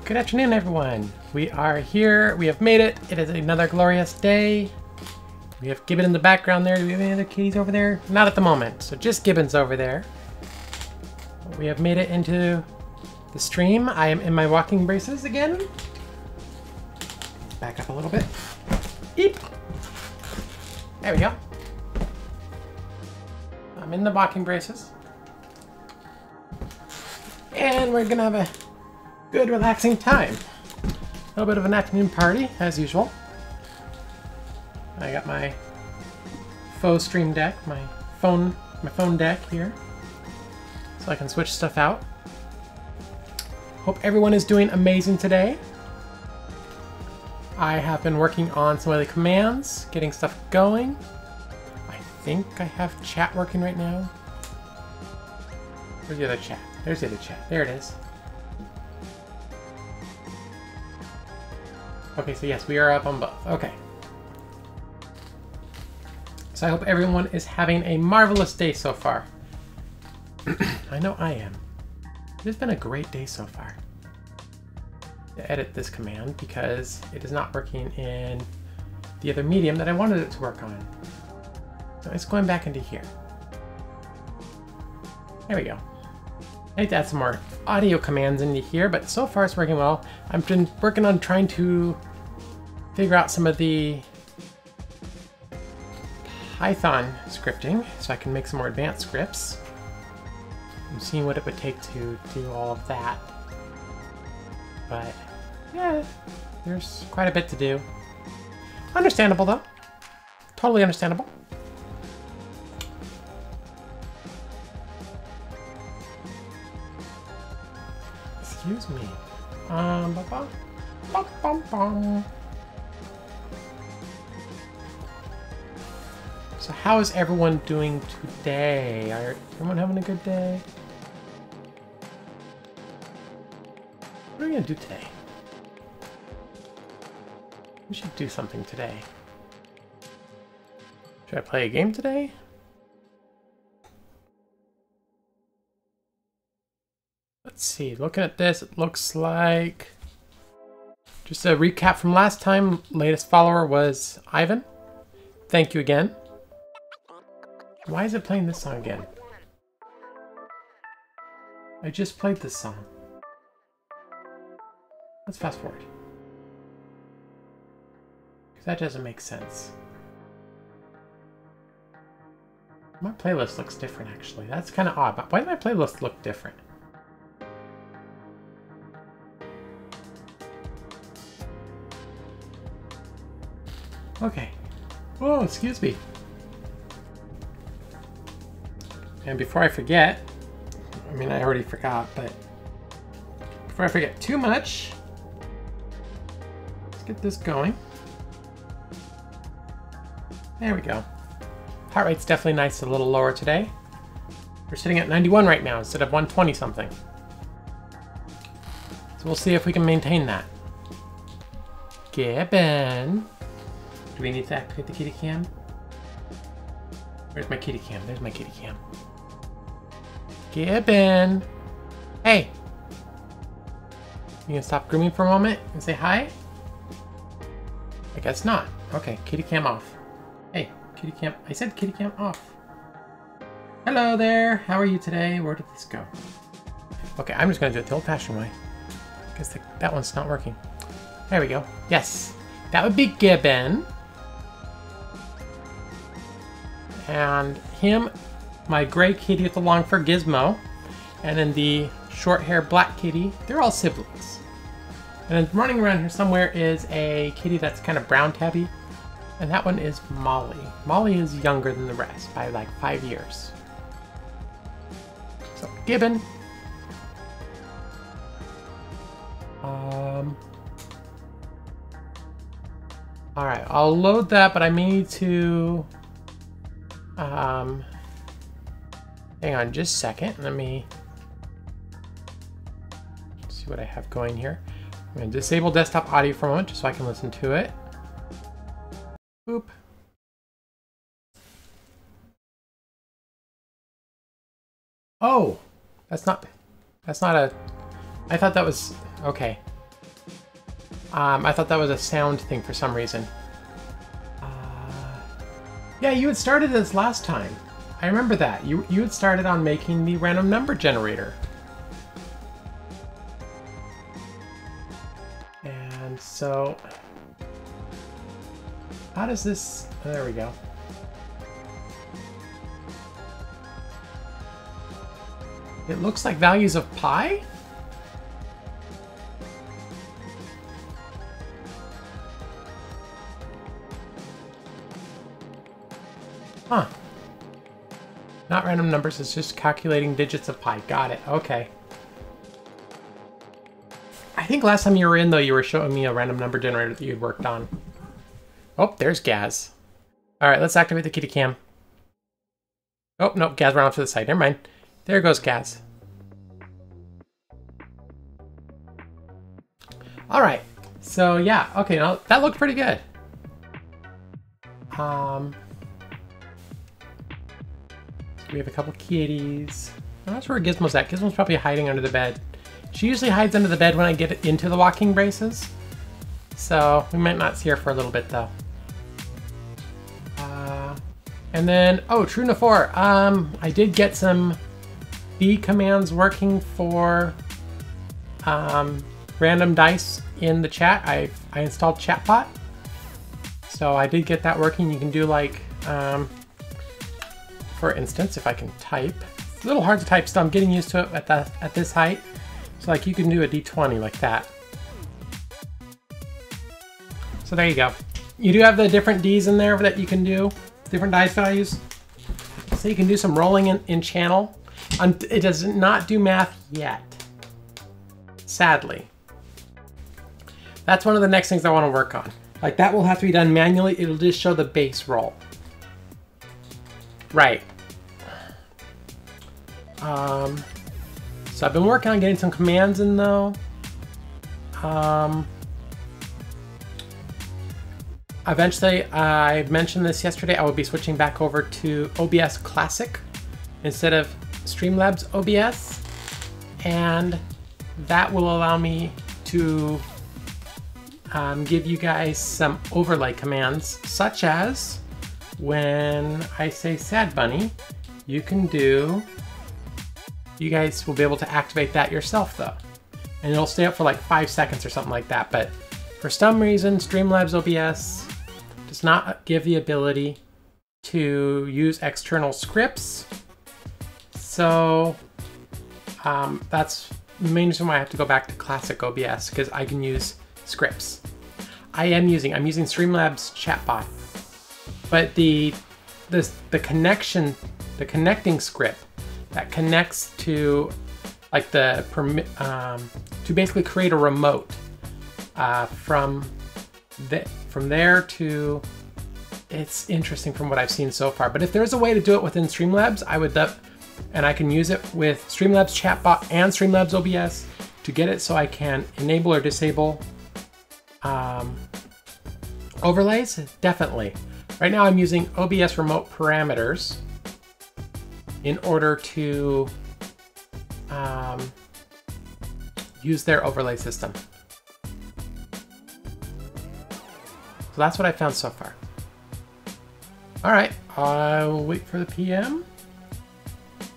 Good afternoon, everyone. We are here. We have made it. It is another glorious day. We have Gibbon in the background there. Do we have any other kitties over there? Not at the moment. So just Gibbon's over there. We have made it into the stream. I am in my walking braces again. Back up a little bit. Eep. There we go. I'm in the walking braces. And we're gonna have a good relaxing time. A little bit of an afternoon party, as usual. I got my faux stream deck, my phone deck here, so I can switch stuff out. Hope everyone is doing amazing today. I have been working on some of the commands, getting stuff going. I think I have chat working right now. Where's the other chat? There's the other chat. There it is. Okay, so yes, we are up on both. Okay. So I hope everyone is having a marvelous day so far. I know I am. It has been a great day so far. To edit this command because it is not working in the other medium that I wanted it to work on. So it's going back into here. There we go. I need to add some more audio commands into here, but so far it's working well. I've been working on trying to figure out some of the Python scripting so I can make some more advanced scripts. I'm seeing what it would take to do all of that. But yeah, there's quite a bit to do. Understandable though. Totally understandable. Excuse me. So how is everyone doing today? Are everyone having a good day? What are we gonna do today? We should do something today. Should I play a game today? Let's see, looking at this, it looks like... Just a recap from last time, latest follower was Ivan. Thank you again. Why is it playing this song again? I just played this song. Let's fast forward. Because that doesn't make sense. My playlist looks different actually. That's kind of odd. Why does my playlist look different? Okay. Oh, excuse me. And before I forget, I mean, I already forgot, but before I forget too much, let's get this going. There we go. Heart rate's definitely nice, a little lower today. We're sitting at 91 right now instead of 120 something. So we'll see if we can maintain that. Gibbon. Do we need to activate the kitty cam? Where's my kitty cam? There's my kitty cam. Gibbon! Hey! You gonna stop grooming for a moment and say hi? I guess not. Okay, kitty cam off. Hey, kitty cam. I said kitty cam off. Hello there! How are you today? Where did this go? Okay, I'm just gonna do it the old-fashioned way. Because that one's not working. There we go. Yes! That would be Gibbon. And him, my gray kitty with the long fur, Gizmo. And in the short-haired black kitty. They're all siblings. And then running around here somewhere is a kitty that's kind of brown tabby. And that one is Molly. Molly is younger than the rest by like 5 years. So, Gibbon. Alright, I'll load that, but I may need to... hang on just a second. Let me see what I have going here. I'm going to disable desktop audio for a moment just so I can listen to it. Boop. Oh, that's not a, I thought that was, okay. I thought that was a sound thing for some reason. Yeah, you had started this last time. I remember that. You had started on making the random number generator. And so, how does this, oh, there we go. It looks like values of pi? Huh. Not random numbers, it's just calculating digits of pi. Got it, okay. I think last time you were in, though, you were showing me a random number generator that you'd worked on. Oh, there's Gaz. Alright, let's activate the kitty cam. Oh, no, Gaz ran off to the side. Never mind. There goes Gaz. Alright, so yeah, okay, now that looked pretty good. We have a couple kitties. Oh, that's where Gizmo's at. Gizmo's probably hiding under the bed. She usually hides under the bed when I get into the walking braces. So we might not see her for a little bit though. And then, oh, True4. I did get some B commands working for random dice in the chat. I installed Chatbot. So I did get that working. You can do like, for instance, if I can type. It's a little hard to type, so I'm getting used to it at this height. So like you can do a D20 like that. So there you go. You do have the different Ds in there that you can do, different dice values. So you can do some rolling in channel. It does not do math yet, sadly. That's one of the next things I want to work on. Like that will have to be done manually. It'll just show the base roll. Right. So I've been working on getting some commands in though. Eventually, I mentioned this yesterday, I will be switching back over to OBS Classic instead of Streamlabs OBS. And that will allow me to give you guys some overlay commands, such as when I say Sad Bunny, you guys will be able to activate that yourself though. And it'll stay up for like 5 seconds or something like that. But for some reason, Streamlabs OBS does not give the ability to use external scripts. So that's the main reason why I have to go back to Classic OBS, because I can use scripts. I'm using Streamlabs Chatbot, but the connecting script that connects to like to basically create a remote from there to, it's interesting from what I've seen so far. But if there's a way to do it within Streamlabs, I would love, and I can use it with Streamlabs Chatbot and Streamlabs OBS to get it so I can enable or disable overlays, definitely. Right now I'm using OBS remote parameters in order to use their overlay system. So that's what I found so far. All right, I'll wait for the PM.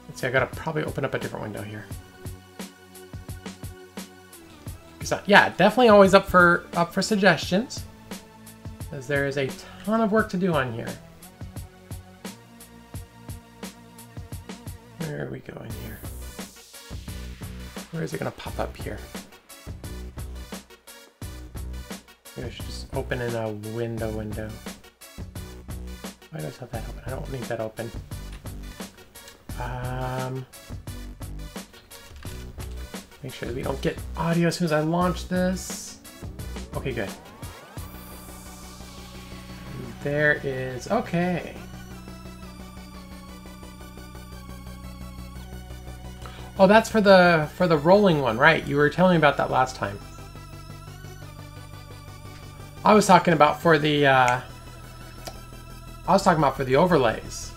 Let's see, I gotta probably open up a different window here. Yeah, definitely always up for suggestions, as there is a ton of work to do on here. Where are we going here? Where is it gonna pop up here? Maybe I should just open in a window. Why do I have that open? I don't need that open. Make sure that we don't get audio as soon as I launch this. Okay, good. There is, okay. Oh, that's for the rolling one, right? You were telling me about that last time. I was talking about for the overlays.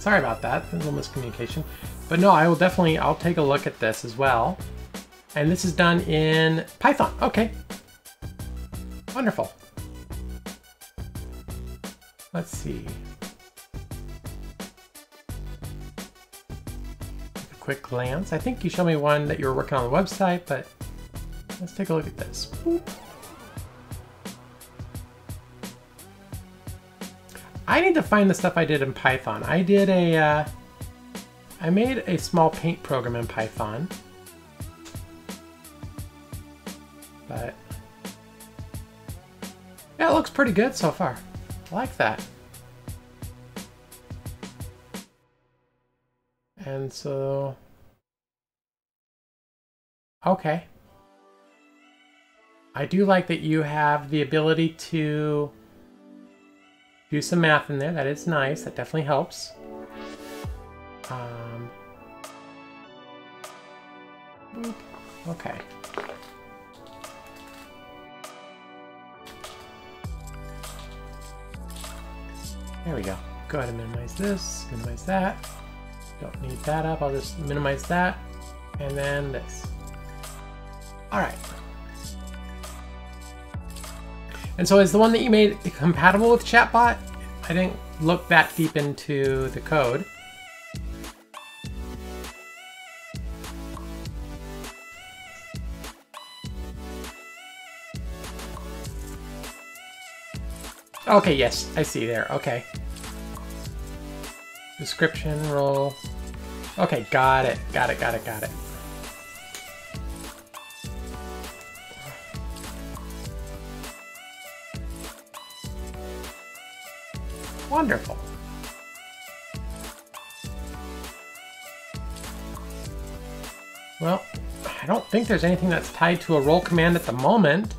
Sorry about that. There's a little miscommunication. But no, I will definitely, I'll take a look at this as well. And this is done in Python. Okay. Wonderful. Let's see. A quick glance. I think you showed me one that you were working on the website, but let's take a look at this. Boop. I need to find the stuff I did in Python. I did a, I made a small paint program in Python. But yeah, it looks pretty good so far. I like that. And so, okay. I do like that you have the ability to do some math in there. That is nice. That definitely helps. Okay. There we go. Go ahead and minimize this, minimize that. Don't need that up. I'll just minimize that. And then this. All right. And so is the one that you made compatible with Chatbot? I didn't look that deep into the code. Okay, yes, I see there. Okay. Description, role. Okay, got it. Got it. Wonderful. Well, I don't think there's anything that's tied to a role command at the moment.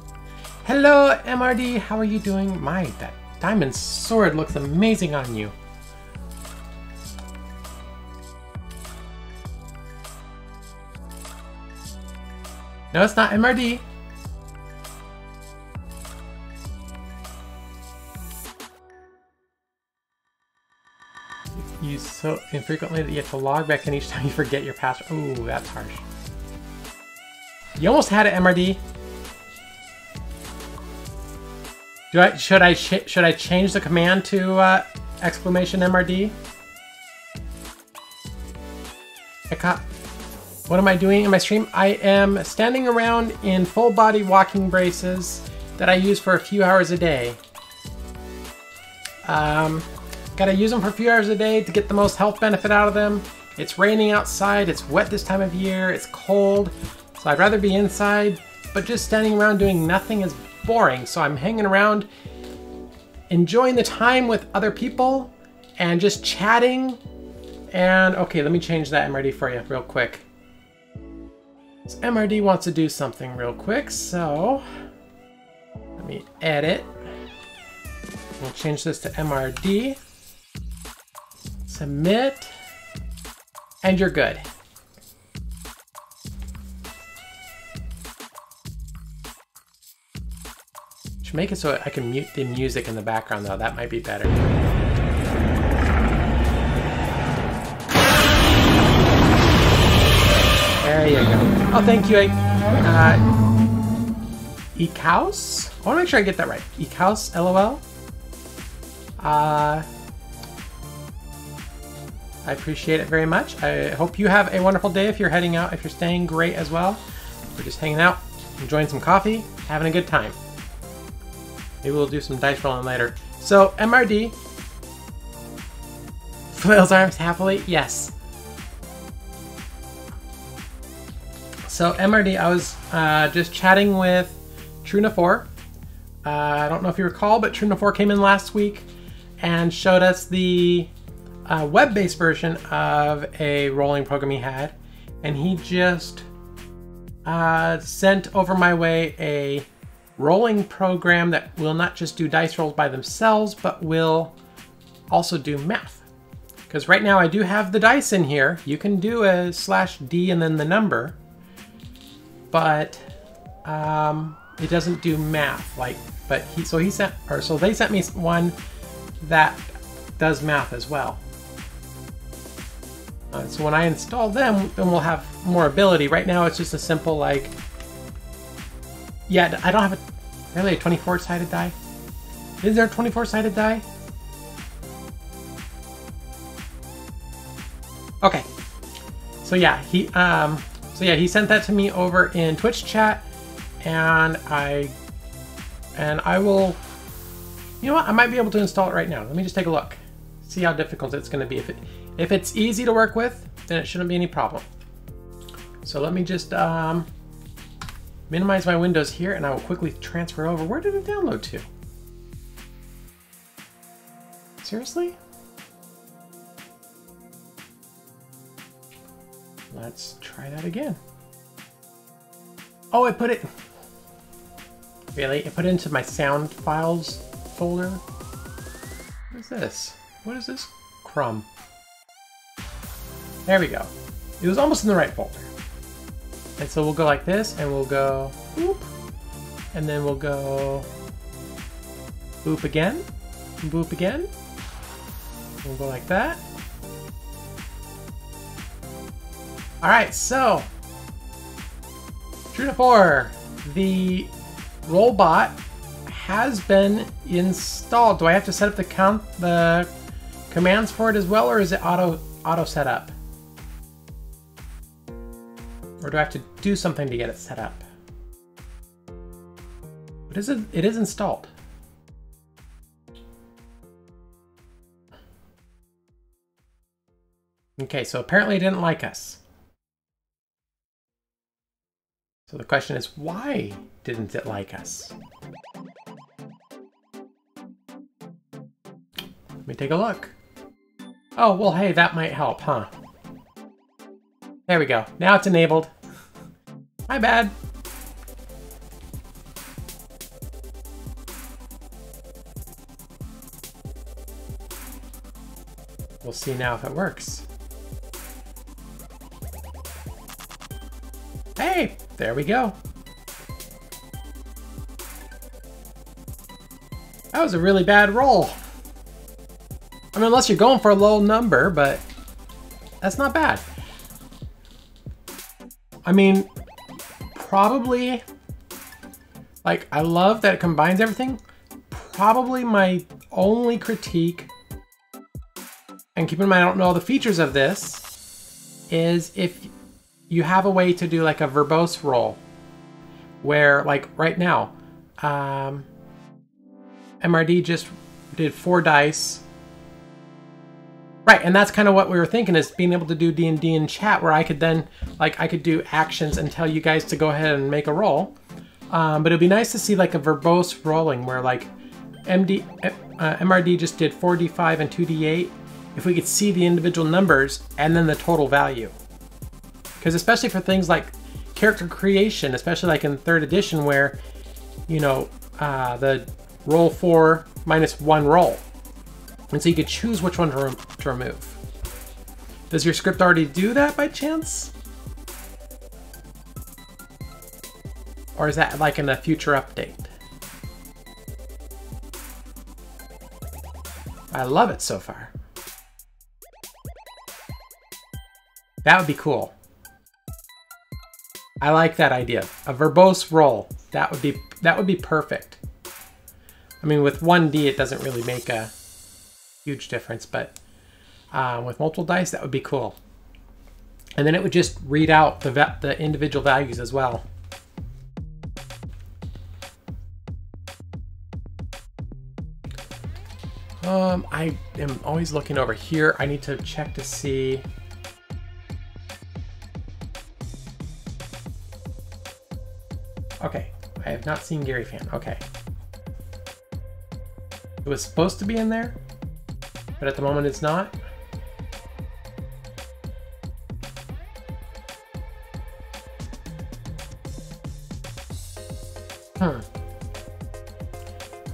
Hello, MRD. How are you doing? My, that diamond sword looks amazing on you. No, it's not MRD. You use so infrequently that you have to log back in each time you forget your password. Ooh, that's harsh. You almost had it, MRD. Should I change the command to exclamation MRD? What am I doing in my stream? I am standing around in full body walking braces that I use for a few hours a day. Gotta use them for a few hours a day to get the most health benefit out of them. It's raining outside, it's wet this time of year, it's cold, so I'd rather be inside, but just standing around doing nothing is boring. So I'm hanging around, enjoying the time with other people and just chatting. And okay, let me change that MRD for you real quick. So MRD wants to do something real quick, so let me edit. We'll change this to MRD. Submit. And you're good. Should make it so I can mute the music in the background though. That might be better. There you go. Oh, thank you, Ekaus? I want to make sure I get that right. Ekaus, LOL. I appreciate it very much. I hope you have a wonderful day if you're heading out. If you're staying, great as well. We're just hanging out, enjoying some coffee, having a good time. Maybe we'll do some dice rolling later. So, MRD. Flails arms happily, yes. So MRD, I was just chatting with Truna4. I don't know if you recall, but Truna4 came in last week and showed us the web-based version of a rolling program he had. And he just sent over my way a rolling program that will not just do dice rolls by themselves, but will also do math. Because right now I do have the dice in here. You can do a /D and then the number, but it doesn't do math. So they sent me one that does math as well. So when I install them, then we'll have more ability. Right now it's just a simple yeah, I don't have really a 24-sided die. Is there a 24-sided die? Okay. So yeah, he sent that to me over in Twitch chat, and I will, you know what, I might be able to install it right now. Let me just take a look. See how difficult it's going to be. If it's easy to work with, then it shouldn't be any problem. So let me just minimize my windows here, and I will quickly transfer over. Where did it download to? Seriously? Let's try that again. Oh, I put it... Really? I put it into my sound files folder? What is this? What is this? Crumb. There we go. It was almost in the right folder. And so we'll go like this, and we'll go boop, and then we'll go boop again, boop again. We'll go like that. All right, so Truna4, the Rollbot has been installed. Do I have to set up the commands for it as well, or is it auto set up? Or do I have to do something to get it set up? But it is installed. Okay, so apparently it didn't like us. So the question is, why didn't it like us? Let me take a look. Oh, well, hey, that might help, huh? There we go. Now it's enabled. My bad. We'll see now if it works. Hey, there we go. That was a really bad roll. I mean, unless you're going for a low number, but that's not bad. I mean, probably, like, I love that it combines everything. Probably my only critique, and keep in mind I don't know all the features of this, is if you have a way to do like a verbose roll, where like right now, MRD just did 4 dice. Right, and that's kind of what we were thinking, is being able to do D&D in chat, where I could then, like, I could do actions and tell you guys to go ahead and make a roll. But it'd be nice to see like a verbose rolling where like MRD just did 4d5 and 2d8. If we could see the individual numbers and then the total value. Because especially for things like character creation, especially like in 3rd edition where, you know, the roll 4 minus 1 roll. And so you could choose which one to remove. Does your script already do that by chance? Or is that like in a future update? I love it so far. That would be cool. I like that idea. A verbose roll. That would be perfect. I mean, with 1D it doesn't really make a huge difference, but with multiple dice that would be cool. And then it would just read out the individual values as well. I am always looking over here. I need to check to see. Okay, I have not seen Gary Fan. Okay. It was supposed to be in there, but at the moment it's not.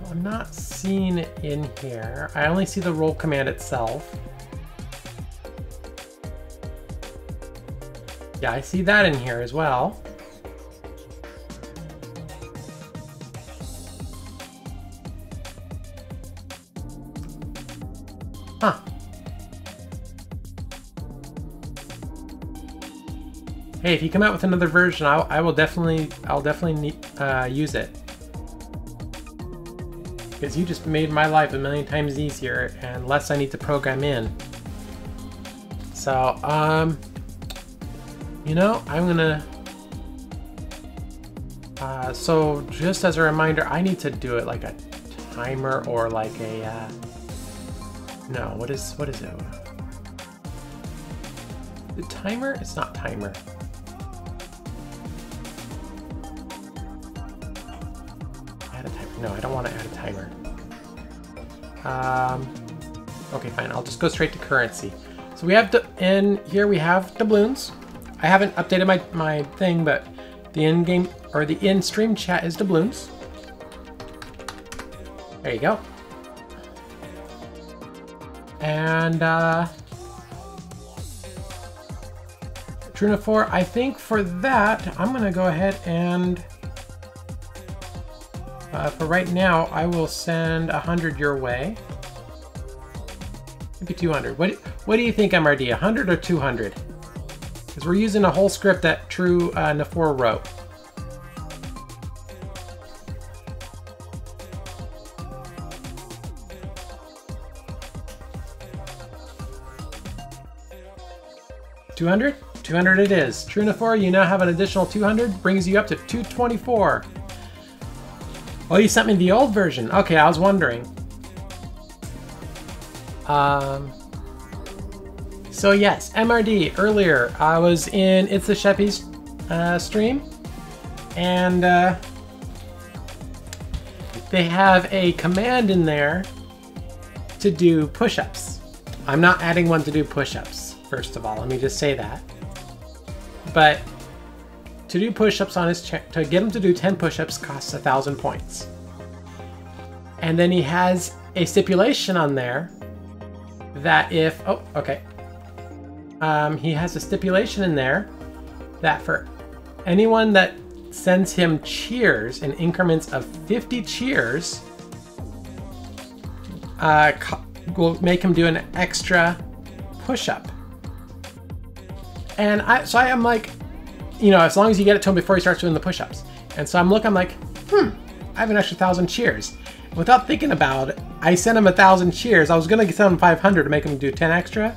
I'm not seeing it in here. I only see the roll command itself. Yeah, I see that in here as well. Huh. Hey, if you come out with another version, I'll definitely use it. Because you just made my life a million times easier and less I need to program in. So, you know, I'm gonna... so just as a reminder, I need to do it like a timer or like a, no, what is it? The timer? It's not timer. Add a timer. No, I don't want to add a timer. Okay, fine. I'll just go straight to currency. So we have, in here we have doubloons. I haven't updated my thing, but the in-game, or the in-stream chat is doubloons. There you go. And, Truna4, I think for that, I'm gonna go ahead and, for right now, I will send 100 your way. Maybe 200. What do you think, MRD? 100 or 200? Because we're using a whole script that True Nafor wrote. $200? $200 it is. True Nafor, you now have an additional 200, brings you up to 224. Oh, you sent me the old version. Okay, I was wondering. So yes, MRD, earlier I was in It's the Sheppy's stream, and they have a command in there to do push-ups. I'm not adding one to do push-ups, first of all, let me just say that. But to do push-ups on his to get him to do 10 push-ups costs 1,000 points. And then he has a stipulation on there that if, oh, okay. He has a stipulation in there that for anyone that sends him cheers in increments of 50 cheers, will make him do an extra push-up. And so I am like, you know, as long as you get it to him before he starts doing the push-ups. And so I'm like, I have an extra 1,000 cheers. Without thinking about it, I sent him 1,000 cheers. I was gonna send him 500 to make him do 10 extra.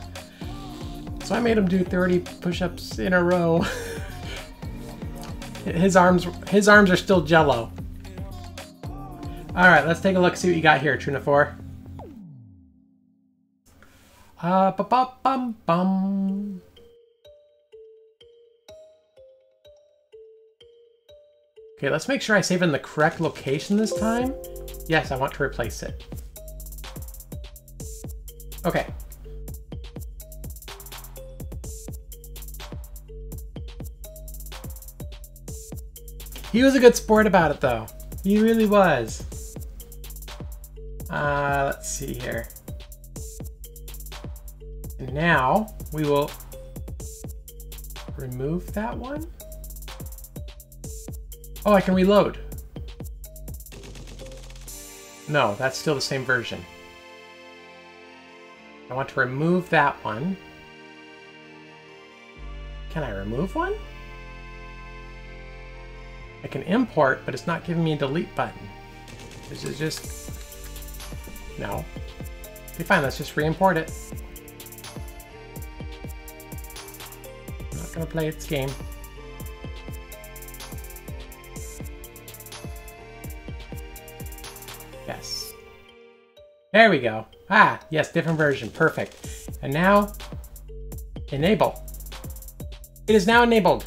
So I made him do 30 push-ups in a row. His arms are still jello. All right, let's take a look, see what you got here, Truna4. Ba-ba-bum-bum. Okay, let's make sure I save in the correct location this time. Yes, I want to replace it. Okay. He was a good sport about it, though. He really was. Let's see here. And now we will remove that one. Oh, I can reload. No, that's still the same version. I want to remove that one. Can I remove one? I can import, but it's not giving me a delete button. This is just... No. Okay, fine, let's just re-import it. I'm not gonna play its game. Yes. There we go. Ah, yes, different version. Perfect. And now, enable. It is now enabled.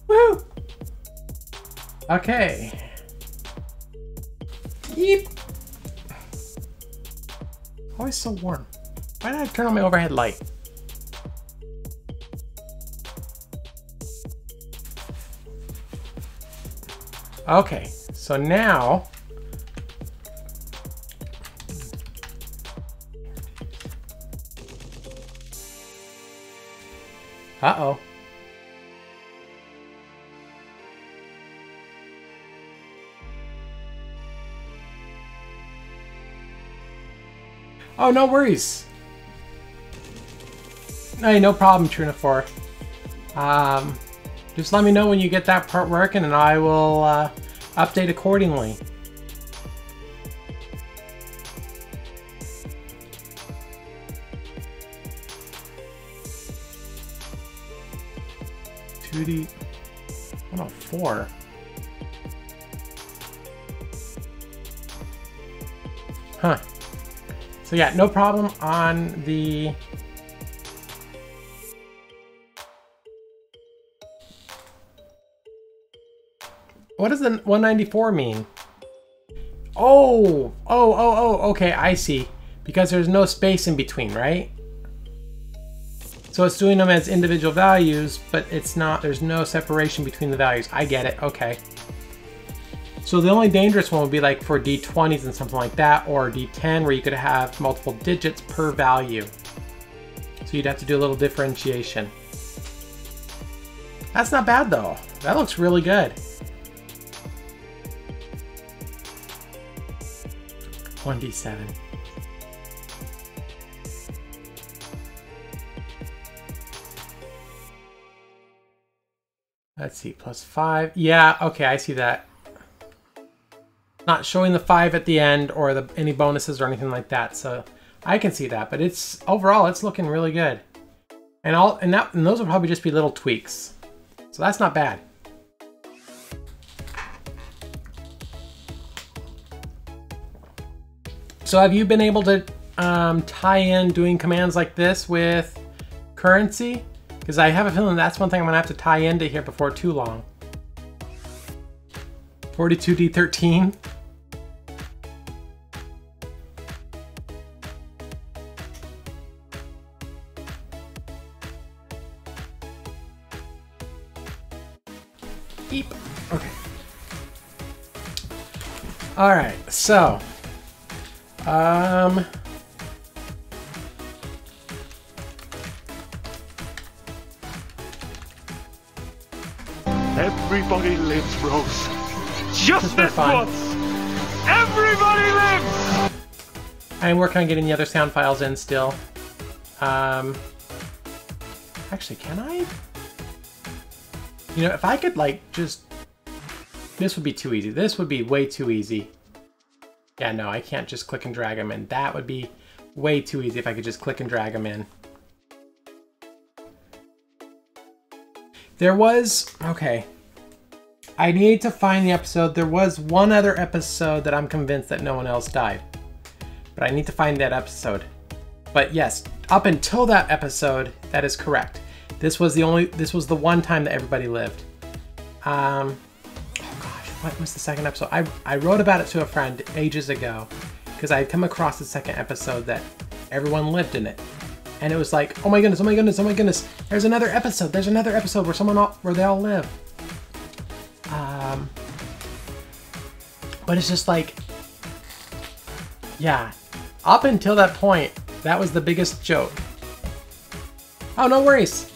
Woo! Okay. Yeep. Always so warm. Why did I turn on my overhead light? Okay, so now uh-oh. Oh, no worries. Hey, no problem, Truna4. Just let me know when you get that part working and I will update accordingly. $2D 104. Huh. So yeah, no problem on the what does the 194 mean? Oh, okay, I see. Because there's no space in between, right? So it's doing them as individual values, but it's not, there's no separation between the values. I get it, okay. So the only dangerous one would be like for D20s and something like that, or D10 where you could have multiple digits per value. So you'd have to do a little differentiation. That's not bad though. That looks really good. 1D7. Let's see, +5. Yeah, okay, I see that. Not showing the 5 at the end or any bonuses or anything like that, so I can see that. But it's overall, it's looking really good. And those will probably just be little tweaks, so that's not bad. So have you been able to tie in doing commands like this with currency? Because I have a feeling that's one thing I'm gonna have to tie into here before too long. 42D13. Eep. Okay. All right, so everybody lives, Rose. Just this once. Everybody lives. I'm working on getting the other sound files in still. Actually, can I? You know, if I could like just, this would be too easy. This would be way too easy. Yeah, no, I can't just click and drag them in. That would be way too easy if I could just click and drag them in. There was, okay. I need to find the episode. There was one other episode that I'm convinced that no one else died. But I need to find that episode. But yes, up until that episode, that is correct. This was the one time that everybody lived. Oh gosh, what was the second episode? I wrote about it to a friend ages ago because I had come across the second episode that everyone lived in it. And it was like, oh my goodness, oh my goodness, oh my goodness. There's another episode where they all live. But it's just like, yeah, up until that point, that was the biggest joke. Oh, no worries.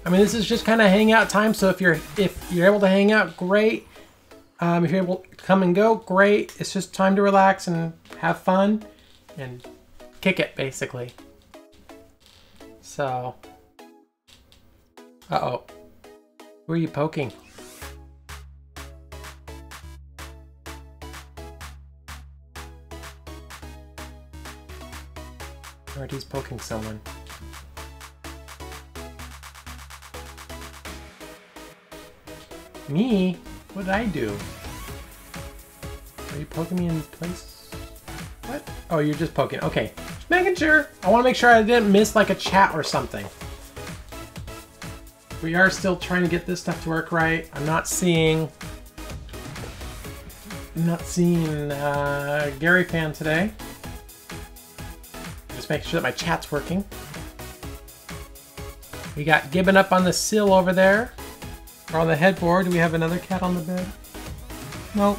I mean, this is just kind of hangout time, so if you're able to hang out, great. If you're able to come and go, great. It's just time to relax and have fun and kick it, basically. So, uh-oh. Who are you poking? Alright, he's poking someone. Me? What did I do? Are you poking me in place? What? Oh, you're just poking. Okay. Just making sure. I want to make sure I didn't miss like a chat or something. We are still trying to get this stuff to work right. I'm not seeing Gary Fan today. Just making sure that my chat's working. We got Gibbon up on the sill over there. Or on the headboard. Do we have another cat on the bed? Nope.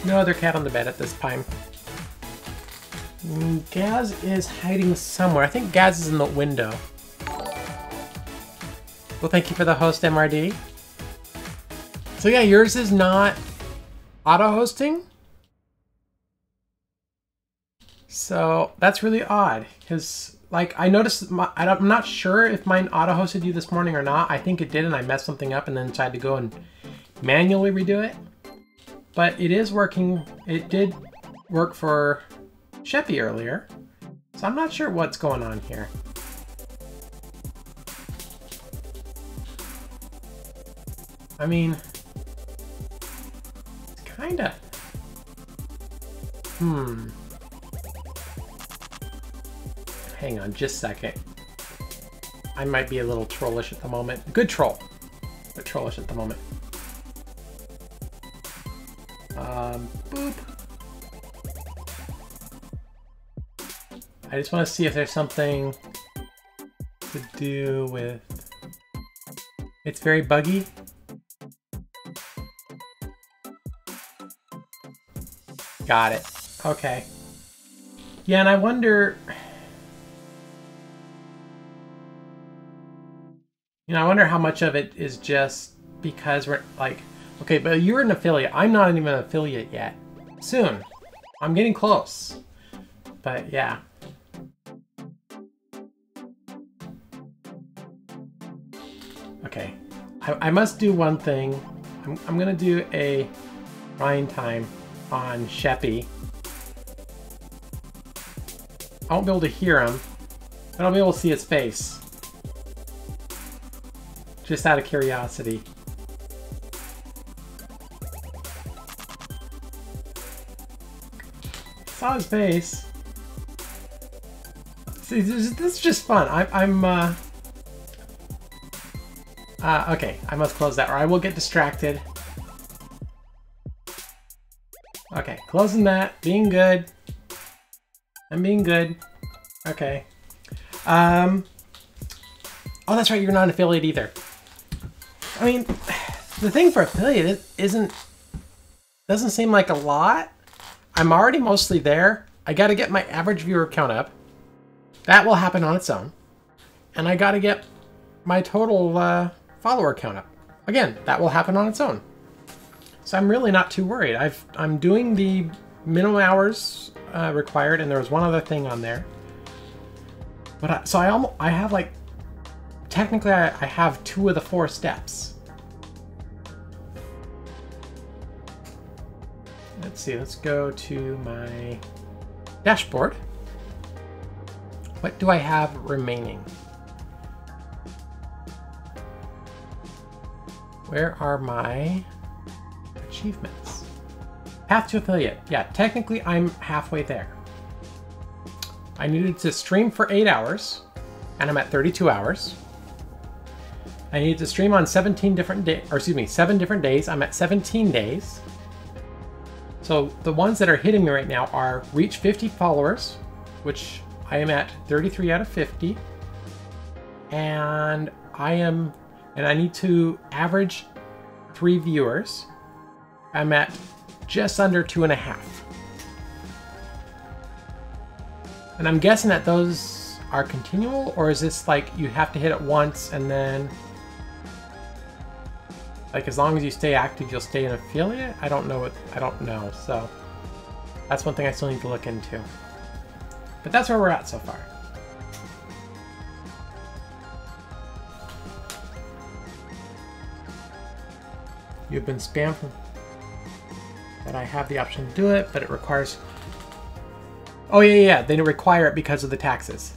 No other cat on the bed at this time. Gaz is hiding somewhere. I think Gaz is in the window. Well, thank you for the host, MRD. So yeah, yours is not auto-hosting. So that's really odd, because like I noticed, I'm not sure if mine auto-hosted you this morning or not. I think it did, and I messed something up and then decided to go and manually redo it. But it is working. It did work for Sheppy earlier, so I'm not sure what's going on here. I mean, it's kinda... Hang on just a second. I might be a little trollish at the moment. Good troll, but trollish at the moment. Boop. I just want to see if there's something to do with... It's very buggy. Got it. Okay. Yeah, and I wonder... You know, I wonder how much of it is just because we're like... Okay, but you're an affiliate. I'm not even an affiliate yet. Soon. I'm getting close. But yeah. Okay. I must do one thing. I'm gonna do a grind time on Sheppy. I won't be able to hear him, but I'll be able to see his face. Just out of curiosity. Saw his face. See, this is just fun. Okay, I must close that or I will get distracted. Okay, closing that, being good. I'm being good. Okay. Oh, that's right, you're not an affiliate either. I mean, the thing for affiliate doesn't seem like a lot. I'm already mostly there. I gotta get my average viewer count up. That will happen on its own. And I gotta get my total follower count up. Again, that will happen on its own. So I'm really not too worried. I'm doing the minimum hours required, and there was one other thing on there. But I have like, technically I have 2 of the 4 steps. Let's see, let's go to my dashboard. What do I have remaining? Where are my achievements? Path to affiliate. Yeah, technically I'm halfway there. I needed to stream for 8 hours, and I'm at 32 hours. I needed to stream on 17 different days, or excuse me, 7 different days. I'm at 17 days. So the ones that are hitting me right now are reach 50 followers, which I am at 33 out of 50. And I need to average 3 viewers. I'm at just under 2.5. And I'm guessing that those are continual, or is this like you have to hit it once and then like as long as you stay active you'll stay an affiliate? I don't know, so that's one thing I still need to look into. But that's where we're at so far. You've been spammed from that. I have the option to do it, but it requires... Oh yeah, they require it because of the taxes.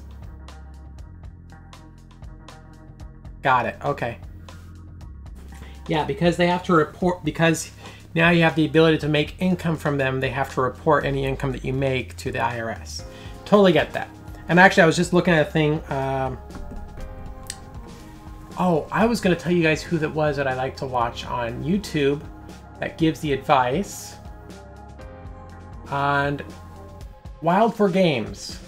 Got it, okay. Yeah, because they have to report, because now you have the ability to make income from them, they have to report any income that you make to the IRS. Totally get that. And actually I was just looking at a thing, Oh, I was going to tell you guys who that was that I like to watch on YouTube that gives the advice. And Wild for Games.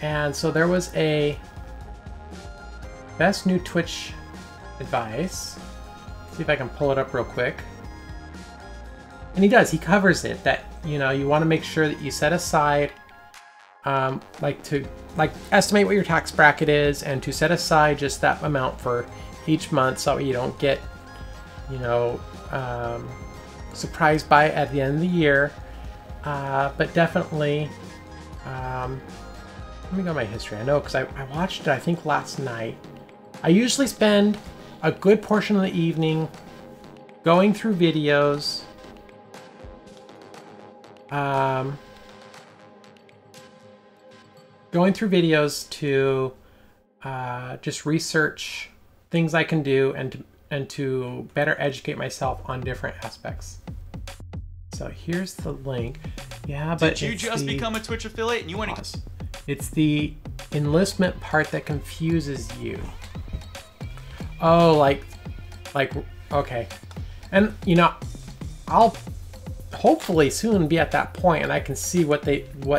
And so there was a best new Twitch advice. See if I can pull it up real quick. And he does, he covers it, that, you know, you want to make sure that you set aside, like estimate what your tax bracket is, and to set aside just that amount for each month so you don't get, you know, surprised by it at the end of the year. But definitely, let me go to my history. I know, because I watched it, I think, last night. I usually spend a good portion of the evening going through videos, to just research things I can do and to better educate myself on different aspects. So here's the link. Yeah, but did you just become a Twitch affiliate and you want to? It's the enlistment part that confuses you. Oh, like, okay. And, you know, I'll hopefully soon be at that point and I can see what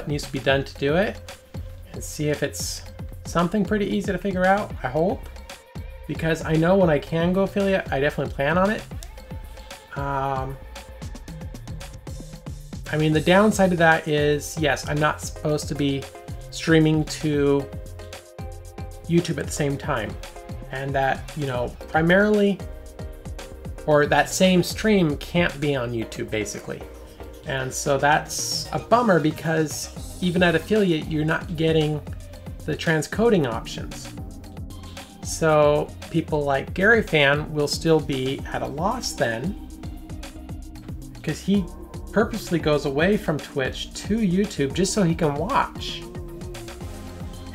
needs to be done to do it and see if it's something pretty easy to figure out, I hope. Because I know when I can go affiliate, I definitely plan on it. I mean, the downside of that is, yes, I'm not supposed to be streaming to YouTube at the same time. And that, you know, primarily, or that same stream can't be on YouTube, basically. And so that's a bummer, because even at affiliate, you're not getting the transcoding options. So people like Gary Fan will still be at a loss then, because he purposely goes away from Twitch to YouTube just so he can watch.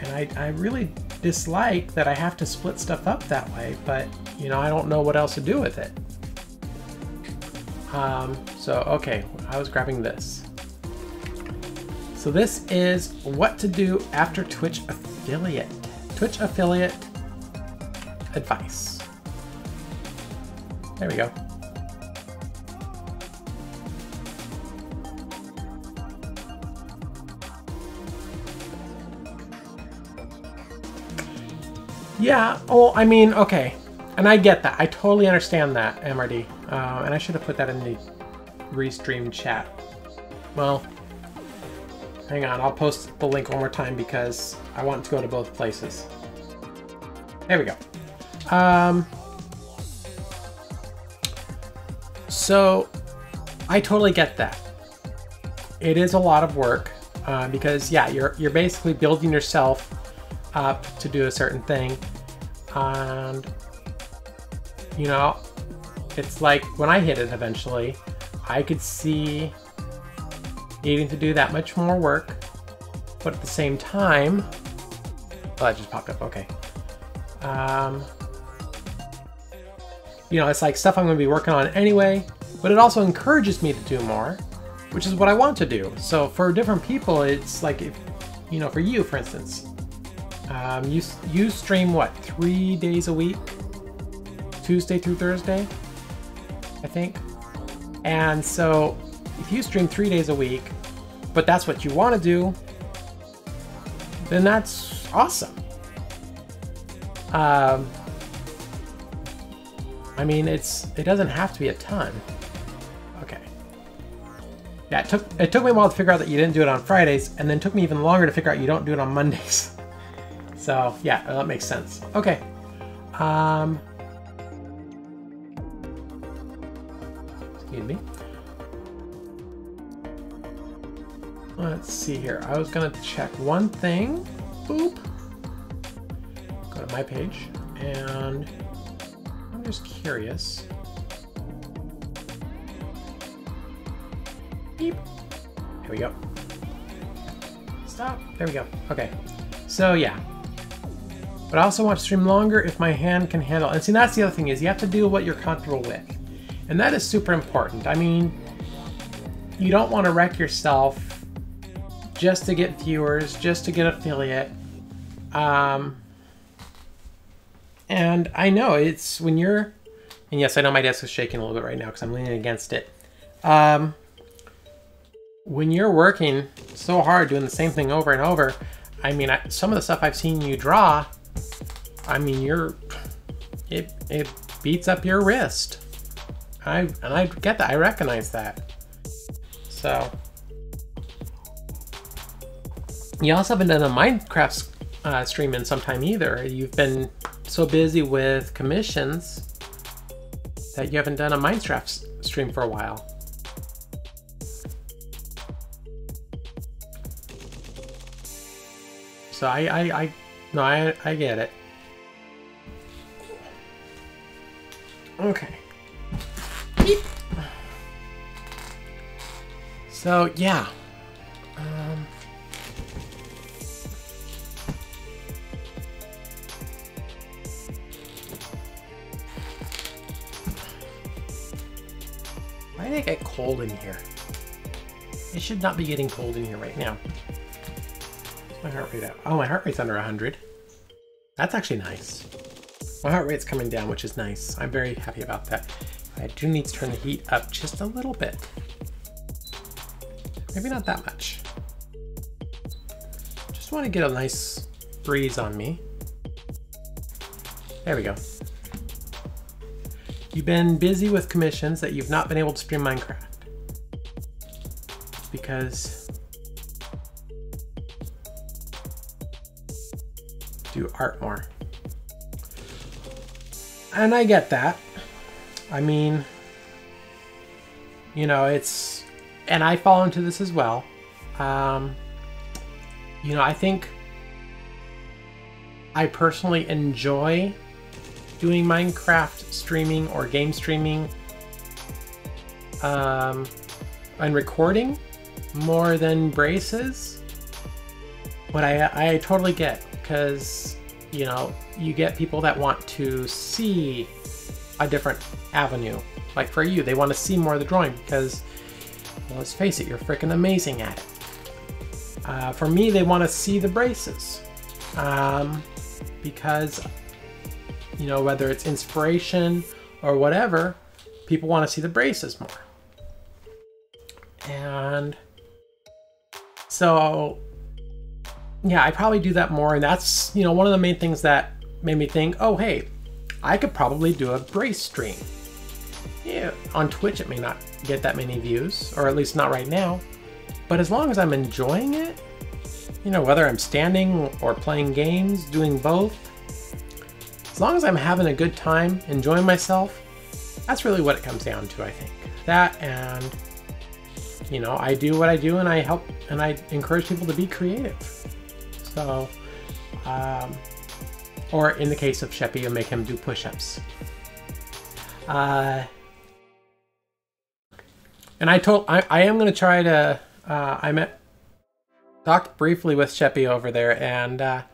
And I really dislike that I have to split stuff up that way, but, you know, I don't know what else to do with it. So, okay, I was grabbing this. So this is what to do after Twitch affiliate. Twitch affiliate advice. There we go. Yeah, oh, I mean, okay. And I get that. I totally understand that, MRD. And I should have put that in the restream chat. Well, hang on. I'll post the link one more time because I want to go to both places. There we go. So, I totally get that. It is a lot of work because, yeah, you're basically building yourself up to do a certain thing, and you know, it's like when I hit it eventually, I could see needing to do that much more work, but at the same time, oh, that just popped up. Okay, you know, it's like stuff I'm going to be working on anyway, but it also encourages me to do more, which is what I want to do. So for different people, it's like, if you know, for you, for instance, you stream what, 3 days a week? Tuesday through Thursday, I think. And so if you stream 3 days a week, but that's what you want to do, then that's awesome. I mean, it doesn't have to be a ton. Okay. Yeah, it took me a while to figure out that you didn't do it on Fridays, and then it took me even longer to figure out you don't do it on Mondays. So yeah, that makes sense. Okay. Excuse me. Let's see here. I was gonna check one thing. Boop. Go to my page, and I'm just curious. Beep. Here we go. Stop. There we go. Okay. So yeah. But I also want to stream longer if my hand can handle it. And see, that's the other thing, is you have to do what you're comfortable with. And that is super important. I mean, you don't want to wreck yourself just to get viewers, just to get affiliate. And I know it's when you're, and yes, I know my desk is shaking a little bit right now because I'm leaning against it. When you're working so hard doing the same thing over and over, I mean, some of the stuff I've seen you draw, I mean, it beats up your wrist. And I get that. I recognize that. So, you also haven't done a Minecraft stream in some time either. You've been so busy with commissions that you haven't done a Minecraft stream for a while. So I get it. Okay. Beep. So yeah. Why did it get cold in here? It should not be getting cold in here right now. My heart rate out. Oh, my heart rate's under 100. That's actually nice. My heart rate's coming down, which is nice. I'm very happy about that. I do need to turn the heat up just a little bit. Maybe not that much. Just want to get a nice breeze on me. There we go. You've been busy with commissions that you've not been able to stream Minecraft. Because do art more. And I get that. I mean, you know, it's, and I fall into this as well. You know, I think I personally enjoy doing Minecraft streaming or game streaming and recording more than braces. But I totally get, because, you know, you get people that want to see a different avenue. Like for you, they want to see more of the drawing because, well, let's face it, you're freaking amazing at it. For me, they want to see the braces. Because, you know, whether it's inspiration or whatever, people want to see the braces more. And so, yeah, I probably do that more, and that's, you know, one of the main things that made me think, oh, hey, I could probably do a brace stream. Yeah, on Twitch it may not get that many views, or at least not right now, but as long as I'm enjoying it, you know, whether I'm standing or playing games, doing both, as long as I'm having a good time, enjoying myself, that's really what it comes down to, I think. That, and, you know, I do what I do, and I help, and I encourage people to be creative. So, or in the case of Sheppy, you make him do push-ups. And I am going to try to, talked briefly with Sheppy over there, and I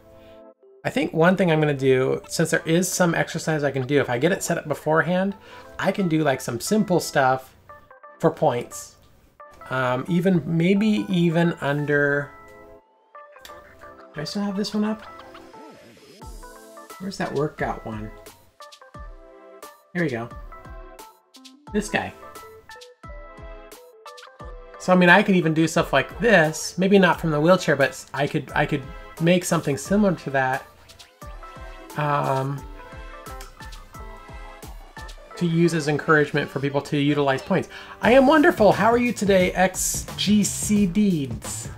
think one thing I'm going to do, since there is some exercise I can do, if I get it set up beforehand, I can do like some simple stuff for points. Maybe even under, do I still have this one up? Where's that workout one? Here we go. This guy. So I mean, I could even do stuff like this. Maybe not from the wheelchair, but I could make something similar to that. To use as encouragement for people to utilize points. I am wonderful. How are you today, XGC Deeds?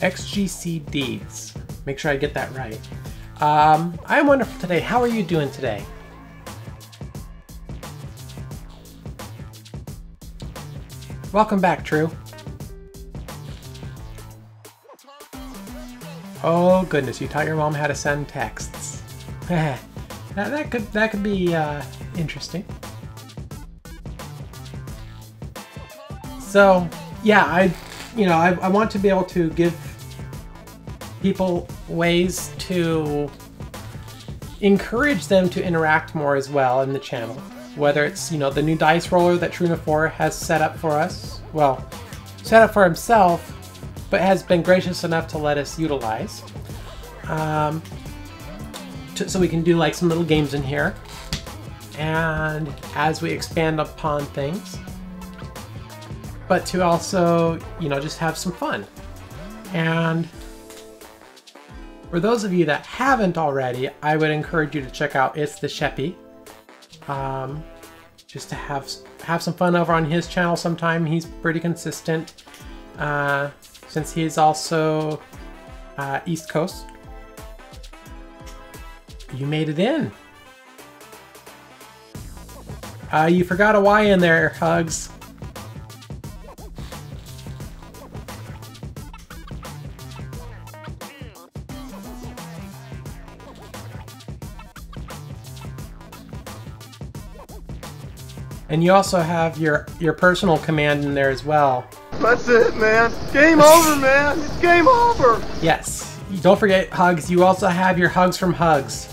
XGC Deeds. Make sure I get that right. I am wonderful today. How are you doing today? Welcome back, True. Oh goodness, you taught your mom how to send texts. that could be interesting. So yeah, I want to be able to give people ways to encourage them to interact more as well in the channel. Whether it's, you know, the new dice roller that Truna4 has set up for us, well, set up for himself, but has been gracious enough to let us utilize. To so we can do like some little games in here. And as we expand upon things, but to also, you know, just have some fun. And for those of you that haven't already, I would encourage you to check out It's the Sheppy. Just to have some fun over on his channel sometime. He's pretty consistent since he's also East Coast. You made it in. You forgot a Y in there, Hugs. And you also have your personal command in there as well. That's it, man. Game over, man. It's game over. Yes. Don't forget, Hugs. You also have your Hugs from Hugs.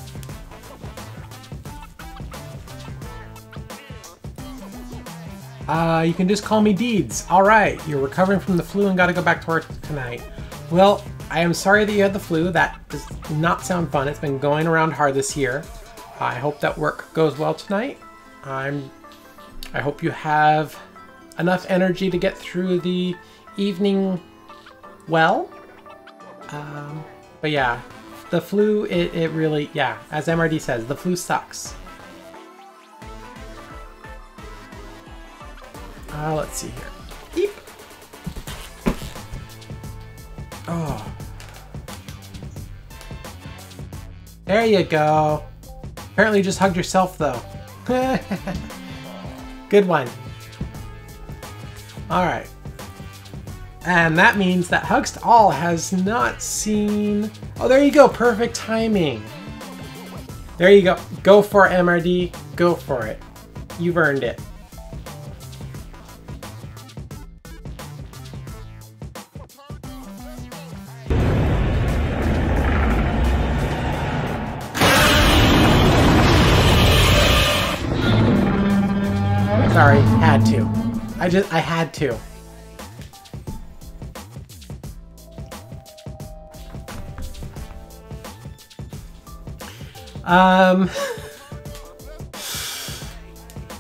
You can just call me Deeds. Alright, you're recovering from the flu and gotta go back to work tonight. Well, I am sorry that you had the flu. That does not sound fun. It's been going around hard this year. I hope that work goes well tonight. I hope you have enough energy to get through the evening well. But yeah, the flu, it really, yeah, as MRD says, the flu sucks. Let's see here. Eep. Oh. There you go. Apparently you just hugged yourself though. Good one. Alright. And that means that Hugs to All has not seen... Oh, there you go. Perfect timing. There you go. Go for it, MRD. Go for it. You've earned it. Sorry, had to. I had to.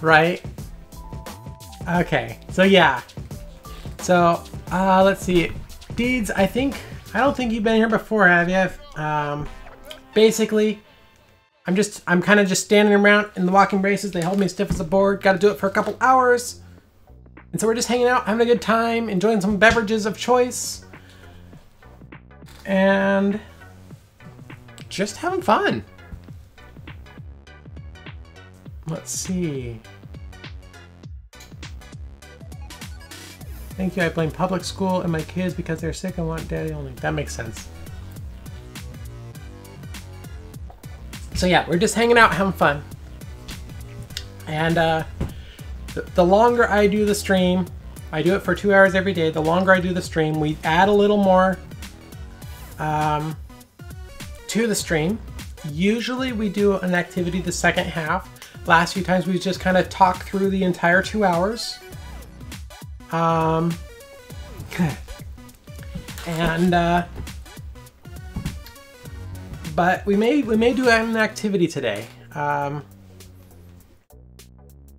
Right. Okay, so yeah. So, let's see. Deeds, I don't think you've been here before, have you? Basically, I'm kind of just standing around in the walking braces. They hold me stiff as a board. Got to do it for a couple hours. And so we're just hanging out, having a good time, enjoying some beverages of choice. And just having fun. Let's see. Thank you. I blame public school and my kids because they're sick and want daddy only. That makes sense. So yeah, we're just hanging out, having fun. And the longer I do the stream, I do it for 2 hours every day. The longer I do the stream, we add a little more to the stream. Usually we do an activity the second half. Last few times we just kind of talk through the entire 2 hours. But we may do an activity today.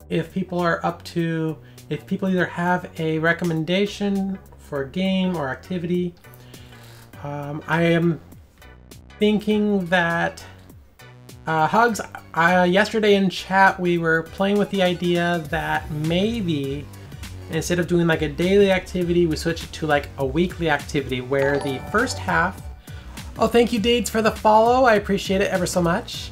If people are up to, if people either have a recommendation for a game or activity, I am thinking that Hugs, yesterday in chat we were playing with the idea that maybe instead of doing like a daily activity, we switch it to like a weekly activity where the first half... Oh, thank you, Deeds, for the follow. I appreciate it ever so much.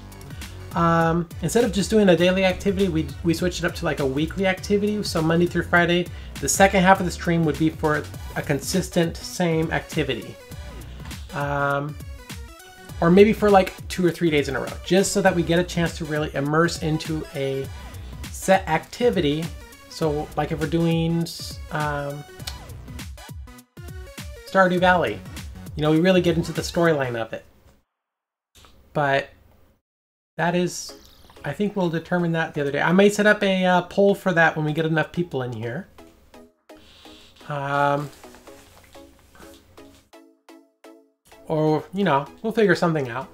Instead of just doing a daily activity, we switch it up to like a weekly activity. So Monday through Friday, the second half of the stream would be for a consistent same activity. Or maybe for like 2 or 3 days in a row, just so that we get a chance to really immerse into a set activity. So like if we're doing Stardew Valley, you know, we really get into the storyline of it. But that is, I think we'll determine that the other day. I may set up a poll for that when we get enough people in here. Or, you know, we'll figure something out.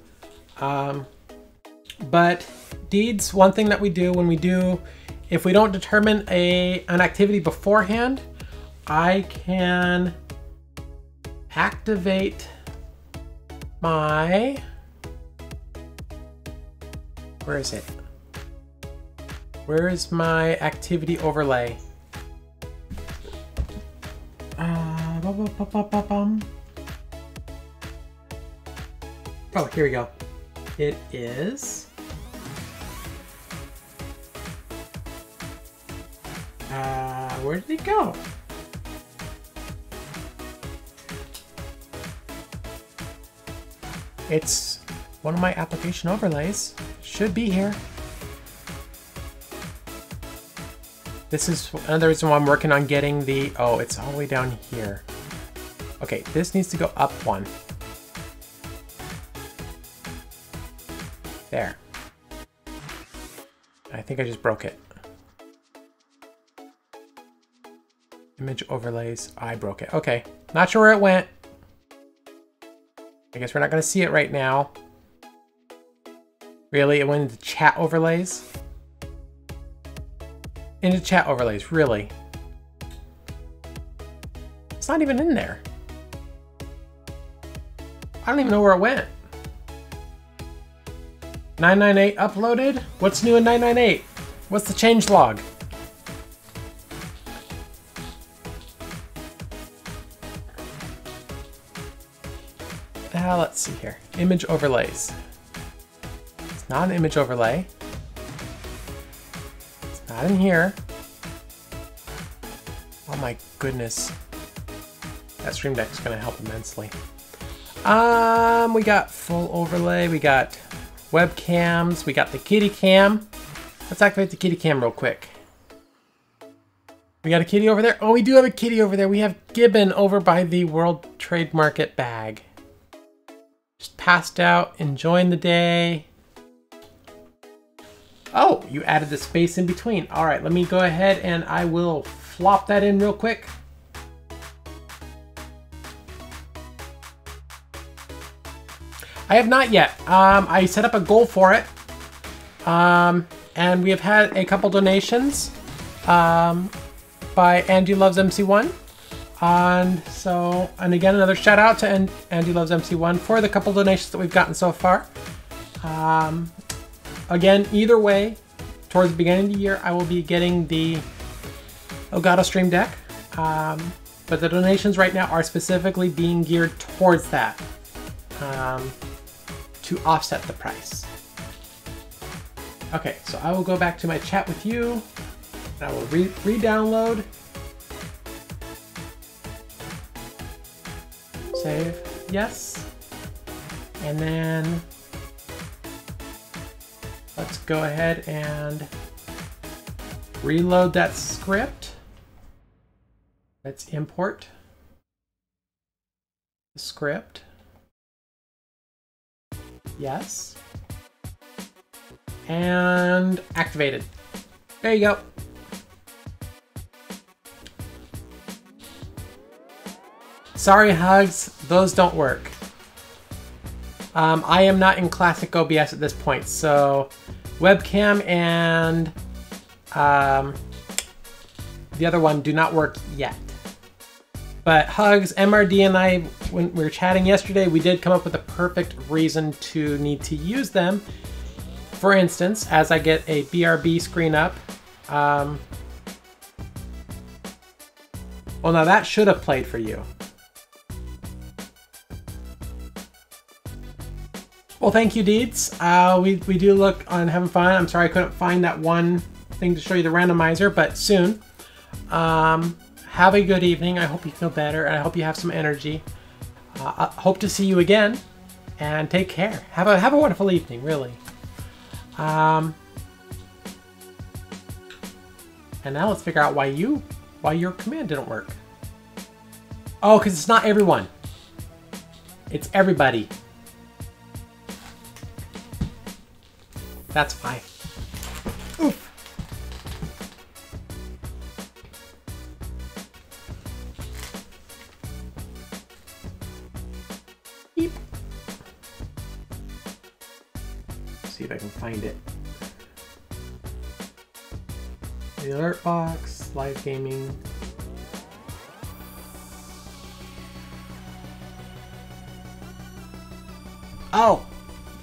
But deeds, one thing that we do when we do, if we don't determine an activity beforehand, I can activate my, where is it? Where is my activity overlay? Oh, here we go. It is where did it go? It's one of my application overlays. Should be here. This is another reason why I'm working on getting the, oh, it's all the way down here. Okay, this needs to go up one. There. I think I just broke it. Image overlays, I broke it. Okay, not sure where it went. I guess we're not gonna see it right now. Really, it went into chat overlays? Into chat overlays, really? It's not even in there. I don't even know where it went. 998 uploaded? What's new in 998? What's the change log? Let's see here. Image overlays. It's not an image overlay. It's not in here. Oh my goodness. That Stream Deck's gonna help immensely. We got full overlay, we got webcams, we got the kitty cam. Let's activate the kitty cam real quick. We got a kitty over there. Oh, we do have a kitty over there. We have Gibbon over by the World Trade Market bag. Just passed out, enjoying the day. Oh, you added the space in between. All right, let me go ahead and I will flop that in real quick. I have not yet. I set up a goal for it. And we have had a couple donations by Angie Loves MC1. And again, another shout out to Angie Loves MC1 for the couple donations that we've gotten so far. Again, either way, towards the beginning of the year, I will be getting the Elgato Stream Deck. But the donations right now are specifically being geared towards that. To offset the price. Okay, so I will go back to my chat with you, and I will re-download. Save, yes. And then let's go ahead and reload that script. Let's import the script. Yes. And activated. There you go. Sorry, Hugs, those don't work. I am not in Classic OBS at this point, so webcam and the other one do not work yet. But Hugs, MRD, and I, when we were chatting yesterday, we did come up with a perfect reason to need to use them. For instance, as I get a BRB screen up, well, now that should have played for you. Well, thank you, Deeds. We do look on having fun. I'm sorry I couldn't find that one thing to show you the randomizer, but soon. Have a good evening. I hope you feel better, and I hope you have some energy. I hope to see you again, and take care. Have a wonderful evening, really. And now let's figure out why your command didn't work. Oh, because it's not everyone. It's everybody. That's why. Oof. Beep. See if I can find find it. The alert box, live gaming. Oh,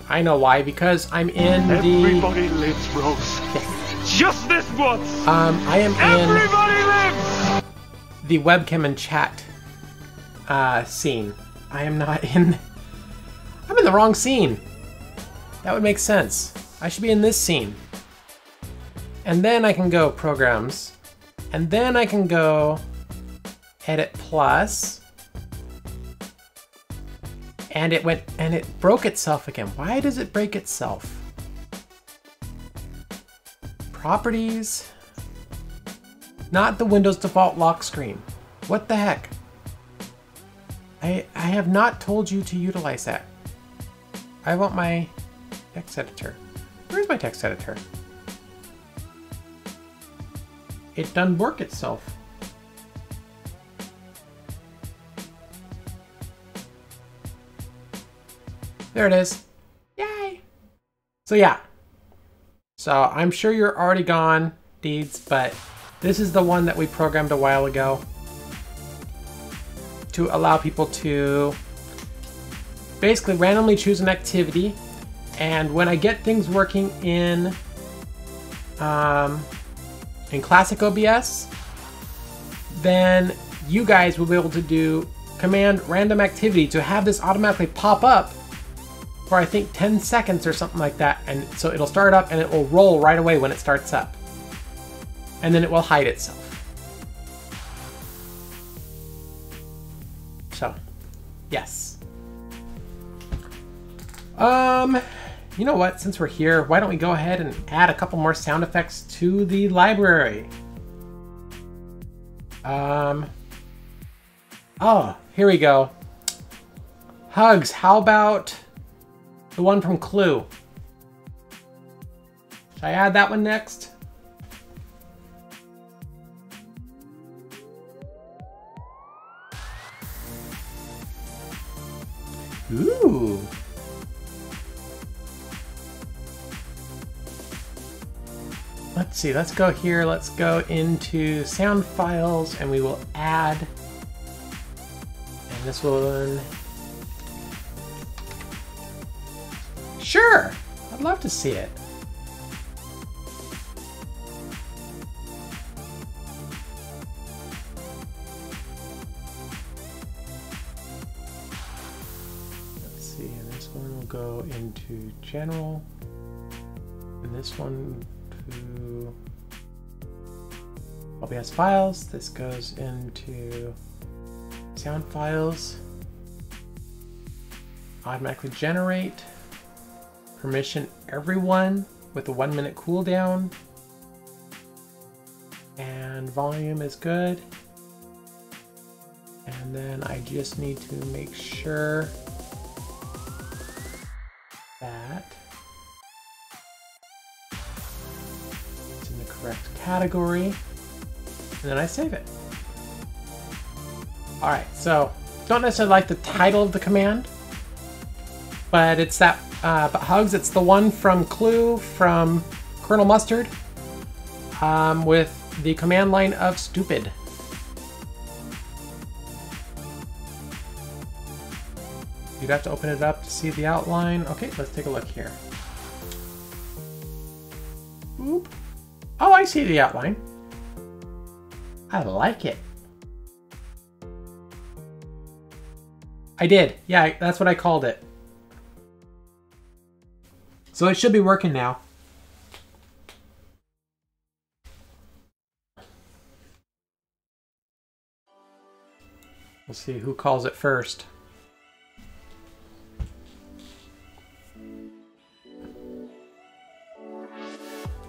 I know why. Because I'm in Everybody lives, Rose. Yes. Just this once. I am Everybody lives. in the webcam and chat scene. I am not in. I'm in the wrong scene. That would make sense. I should be in this scene. And then I can go programs. And then I can go edit plus. And it broke itself again. Why does it break itself? Properties. Not the Windows default lock screen. What the heck? I have not told you to utilize that. I want my text editor. Where's my text editor? It done work itself. There it is. Yay! So yeah. So I'm sure you're already gone, Deeds, but this is the one that we programmed a while ago to allow people to basically randomly choose an activity, and when I get things working in Classic OBS, then you guys will be able to do command random activity to have this automatically pop up for I think 10 seconds or something like that, and so it'll start up and it will roll right away when it starts up, and then it will hide itself. So, yes. You know what? Since we're here, why don't we go ahead and add a couple more sound effects to the library? Oh, here we go. Hugs, how about the one from Clue? Should I add that one next? Ooh. Let's see, let's go here, let's go into sound files, and we will add, and this one, sure, I'd love to see it. Let's see, and this one will go into general, and this one to OBS files. This goes into sound files. Automatically generate. Permission everyone with a 1 minute cooldown. And volume is good. And then I just need to make sure that correct category, and then I save it. Alright, so don't necessarily like the title of the command, but it's that, but Hugs, it's the one from Clue, from Colonel Mustard, with the command line of stupid. You'd have to open it up to see the outline. Okay, let's take a look here. Oop. Oh, I see the outline. I like it. I did. Yeah, that's what I called it. So it should be working now. We'll see who calls it first.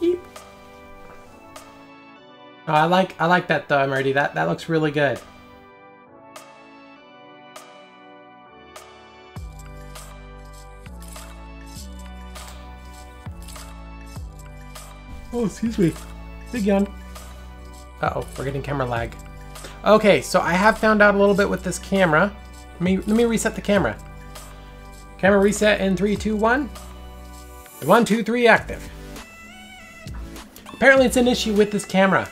Eep. Oh, I like that though, Marty. That looks really good. Oh, excuse me. Big yawn. Uh-oh, we're getting camera lag. Okay, so I have found out a little bit with this camera. Let me reset the camera. Camera reset in 3, 2, 1. 1, 2, 3, active. Apparently it's an issue with this camera.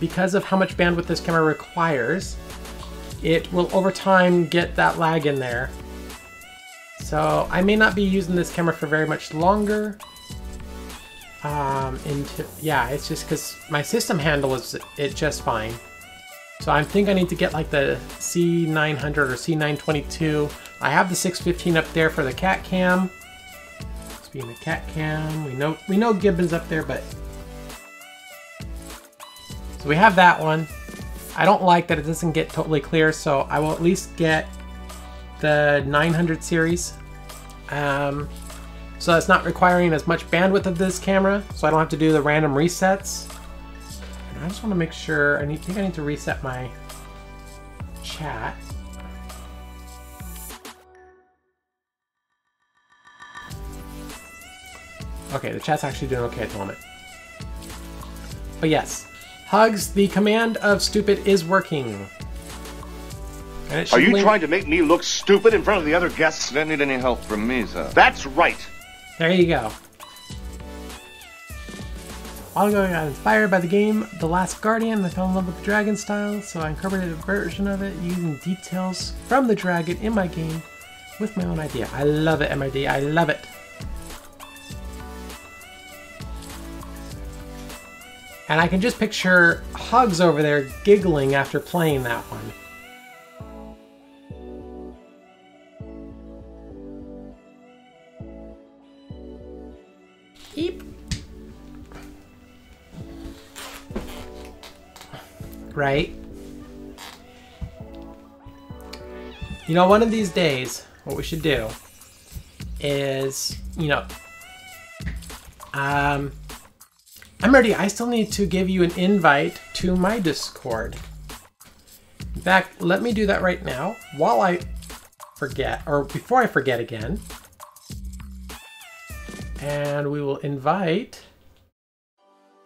Because of how much bandwidth this camera requires, it will over time get that lag in there. So I may not be using this camera for very much longer. Yeah, it's just because my system handles it just fine. So I think I need to get like the C900 or C922. I have the 615 up there for the cat cam. Speaking of cat cam, we know Gibbon's up there, but so we have that one. I don't like that it doesn't get totally clear, so I will at least get the 900 series. So it's not requiring as much bandwidth of this camera, so I don't have to do the random resets. And I just want to make sure, I think I need to reset my chat. Okay, the chat's actually doing okay at the moment. But yes, Hugs, the command of stupid is working. And it Are you trying to make me look stupid in front of the other guests? Don't need any help from me, sir. That's right. There you go. While ago, I got inspired by the game The Last Guardian. I fell in love with the dragon style, so I incorporated a version of it using details from the dragon in my game with my own idea. I love it, MRD. I love it. And I can just picture Hugs over there giggling after playing that one. Eep. Right? You know, one of these days, what we should do is, you know, I'm ready. I still need to give you an invite to my Discord. In fact, let me do that right now while I forget, or before I forget again. And we will invite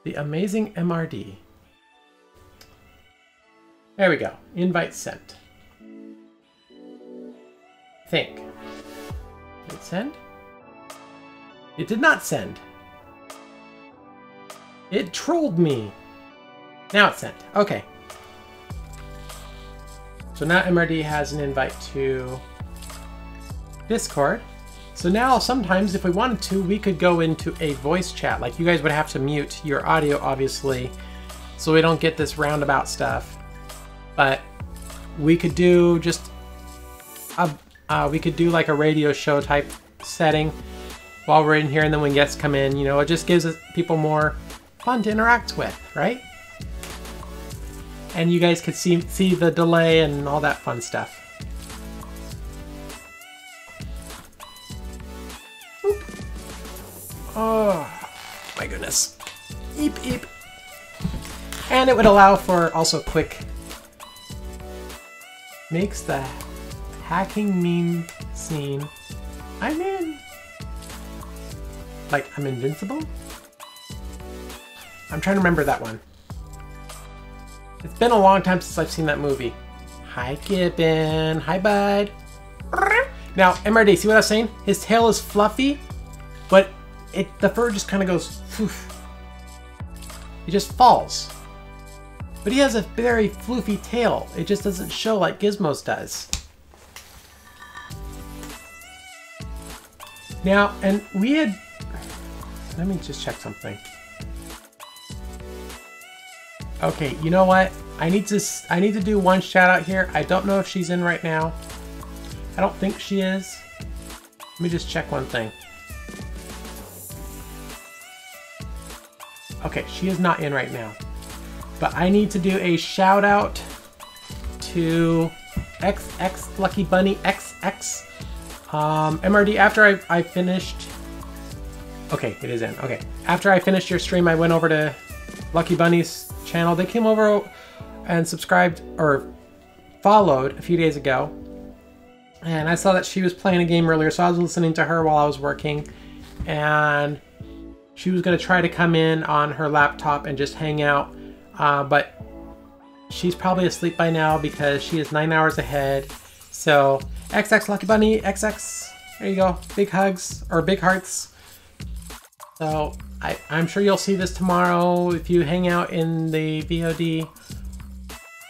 the amazing MRD. There we go. Invite sent. Think. Did it send? It did not send. It trolled me. Now it's sent. Okay. So now MRD has an invite to Discord. So now sometimes if we wanted to, we could go into a voice chat. Like you guys would have to mute your audio, obviously, so we don't get this roundabout stuff. But we could do just we could do like a radio show type setting while we're in here, and then when guests come in, you know, it just gives people more fun to interact with, right? And you guys could see the delay and all that fun stuff. Oop. Oh my goodness. Eep eep. And it would allow for also quick. Makes the hacking meme scene. I'm in. Like I'm invincible? I'm trying to remember that one. It's been a long time since I've seen that movie. Hi, Gibbon. Hi, bud. Now, MRD, see what I was saying? His tail is fluffy, but the fur just kind of goes, poof. It just falls. But he has a very floofy tail. It just doesn't show like Gizmo's does. Now, and we had... Let me just check something. Okay, you know what? I need to do one shout out here. I don't know if she's in right now. I don't think she is. Let me just check one thing. Okay, she is not in right now. But I need to do a shout out to XX Lucky Bunny XX. MRD, after I finished... Okay, it is in. Okay. After I finished your stream, I went over to Lucky Bunny's channel. They came over and subscribed or followed a few days ago. And I saw that she was playing a game earlier, so I was listening to her while I was working. And she was going to try to come in on her laptop and just hang out. But she's probably asleep by now because she is 9 hours ahead. So, XX Lucky Bunny, XX, There you go. Big hugs, or big hearts. So, I'm sure you'll see this tomorrow if you hang out in the VOD.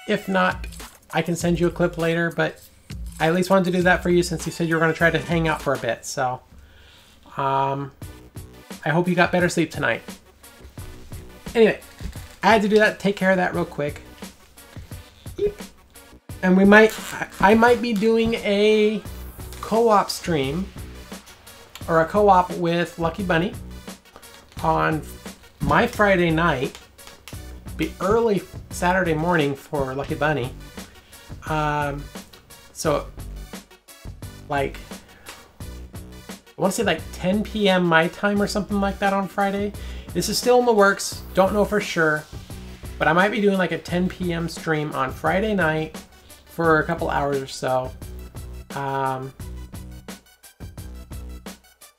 If not, I can send you a clip later, but I at least wanted to do that for you since you said you were going to try to hang out for a bit. So, I hope you got better sleep tonight. Anyway, I had to do that, take care of that real quick. And I might be doing a co-op stream, or a co-op with Lucky Bunny on my Friday night, be early Saturday morning for Lucky Bunny. So like, I want to say like 10 p.m. my time or something like that on Friday. This is still in the works, don't know for sure, but I might be doing like a 10 p.m. stream on Friday night for a couple hours or so.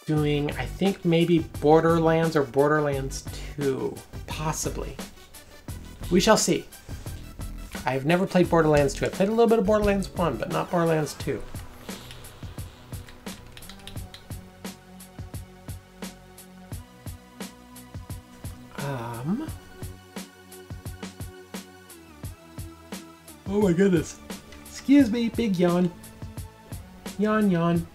Doing, I think maybe Borderlands or Borderlands 2, possibly. We shall see. I've never played Borderlands 2. I played a little bit of Borderlands 1, but not Borderlands 2. Oh my goodness. Excuse me, big yawn. Yawn, yawn.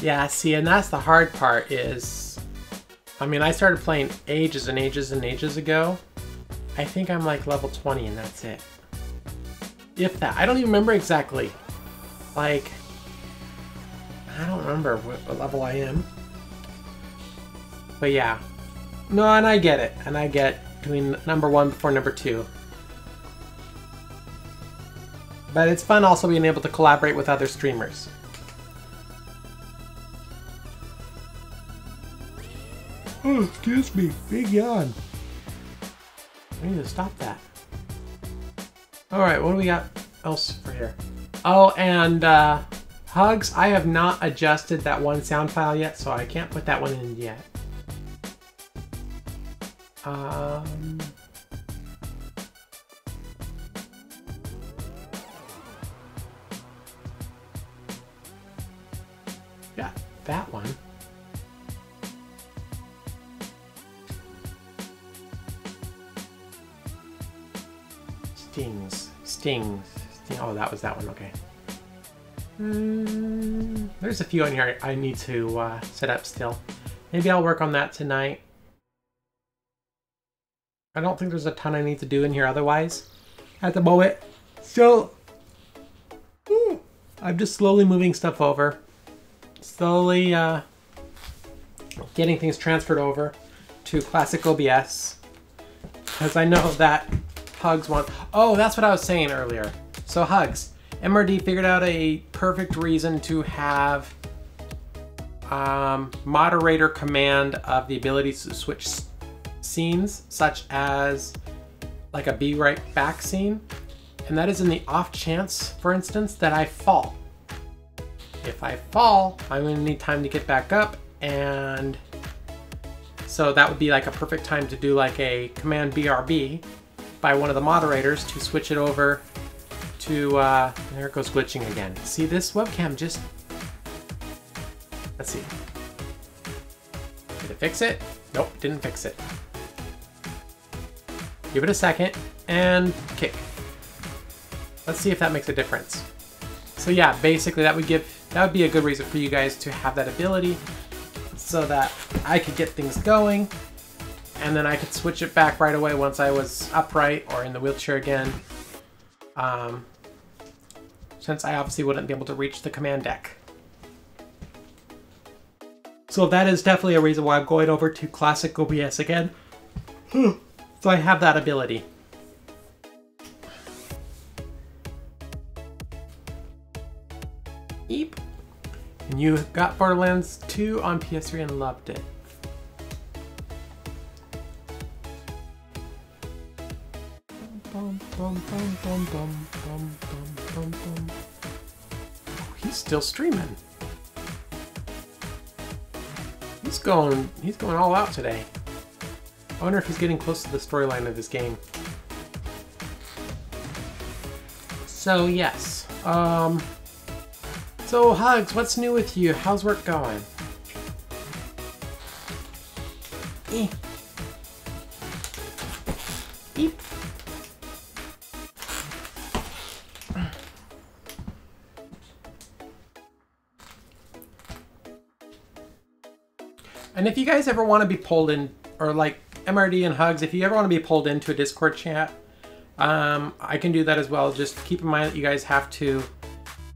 Yeah, see, and that's the hard part is, I mean, I started playing ages and ages and ages ago. I think I'm like level 20 and that's it. If that. I don't even remember exactly. Like, I don't remember what level I am. But yeah. No, and I get it. And I get doing number 1 before number 2. But it's fun also being able to collaborate with other streamers. Oh, excuse me. Big yawn. I need to stop that. Alright, what do we got else for here? Oh, and Hugs, I have not adjusted that one sound file yet, so I can't put that one in yet. Yeah, that one. Stings. Oh, that was that one, okay. There's a few on here I need to set up still. Maybe I'll work on that tonight. I don't think there's a ton I need to do in here otherwise at the moment. So, I'm just slowly moving stuff over. Slowly getting things transferred over to Classic OBS. Because I know that Hugs want... Oh, that's what I was saying earlier. So Hugs, MRD figured out a perfect reason to have moderator command of the ability to switch scenes, such as like a be right back scene. And that is in the off chance, for instance, that I fall. If I fall, I'm going to need time to get back up, and so that would be like a perfect time to do like a command BRB by one of the moderators to switch it over to, there it goes glitching again. See, this webcam just, let's see. Did it fix it? Nope, didn't fix it. Give it a second and kick. Let's see if that makes a difference. So yeah, basically that would be a good reason for you guys to have that ability so that I could get things going. And then I could switch it back right away once I was upright or in the wheelchair again. Since I obviously wouldn't be able to reach the command deck. So that is definitely a reason why I'm going over to Classic OBS again. So I have that ability. Eep. And you got Borderlands 2 on PS3 and loved it. Oh, he's still streaming. He's going all out today. I wonder if he's getting close to the storyline of his game. So yes. So Hugs, what's new with you? How's work going? Eep. Eep. And if you guys ever want to be pulled in, or like MRD and Hugs, if you ever want to be pulled into a Discord chat, I can do that as well. Just keep in mind that you guys have to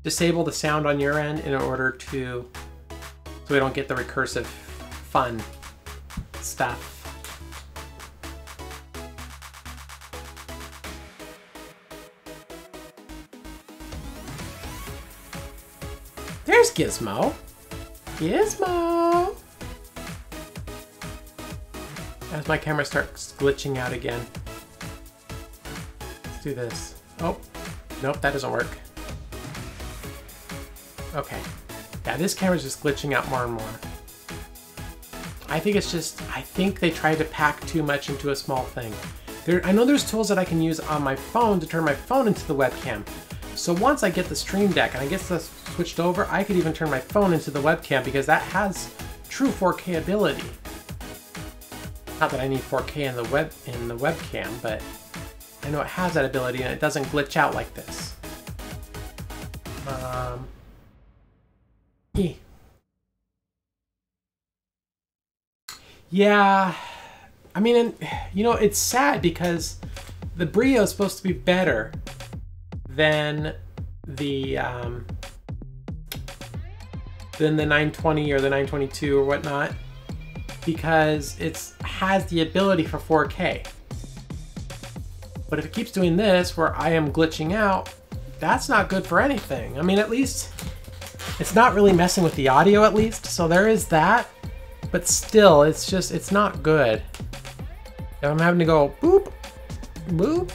disable the sound on your end in order to, so we don't get the recursive fun stuff. There's Gizmo. Gizmo! As my camera starts glitching out again. Let's do this. Oh, nope, that doesn't work. Okay. Yeah, this camera's just glitching out more and more. I think it's just, I think they tried to pack too much into a small thing. I know there's tools that I can use on my phone to turn my phone into the webcam. So once I get the Stream Deck and I get this switched over, I could even turn my phone into the webcam because that has true 4K ability. Not that I need 4K in the webcam, but I know it has that ability and it doesn't glitch out like this. Yeah, I mean, you know, it's sad because the Brio is supposed to be better than the 920 or the 922 or whatnot, because it has the ability for 4K. But if it keeps doing this where I am glitching out, that's not good for anything. I mean, at least it's not really messing with the audio, at least, so there is that. But still, it's just, it's not good. If I'm having to go boop, boop.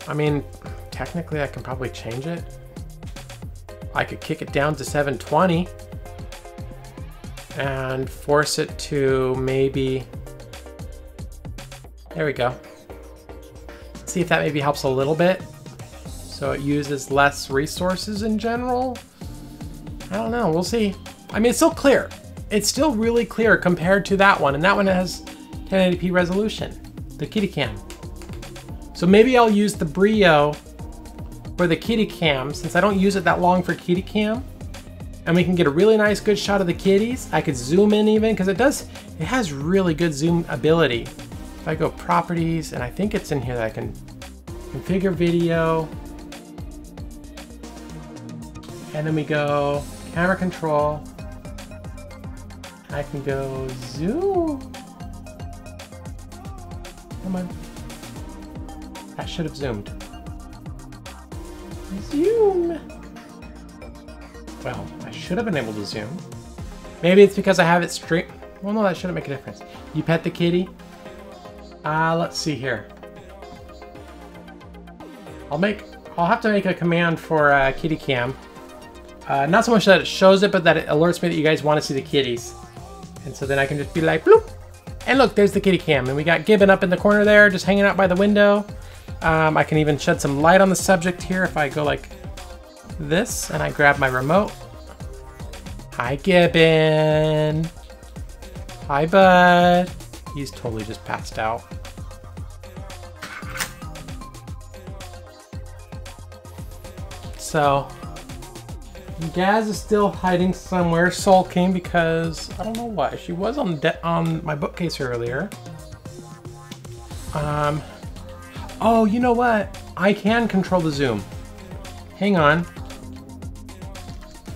I mean, technically I can probably change it. I could kick it down to 720 and force it to maybe, there we go. See if that maybe helps a little bit. So it uses less resources in general. I don't know, we'll see. I mean, it's still clear. It's still really clear compared to that one, and that one has 1080p resolution, the Kitty Cam. So maybe I'll use the Brio for the Kitty Cam, since I don't use it that long for Kitty Cam, and we can get a really nice good shot of the kitties. I could zoom in even, because it has really good zoom ability. If I go properties, and I think it's in here that I can configure video, and then we go camera control. I can go zoom. Come on. I should have zoomed. Zoom. Well, I should have been able to zoom. Maybe it's because I have it straight. Well, no, that shouldn't make a difference. You pet the kitty. Let's see here. I'll have to make a command for Kitty Cam. Not so much that it shows it, but that it alerts me that you guys want to see the kitties. And so then I can just be like, bloop. And look, there's the Kitty Cam. And we got Gibbon up in the corner there, just hanging out by the window. I can even shed some light on the subject here if I go like this and I grab my remote. Hi, Gibbon. Hi, bud. He's totally just passed out. So Gaz is still hiding somewhere, sulking, because I don't know why. She was on my bookcase earlier. Oh, you know what? I can control the zoom. Hang on.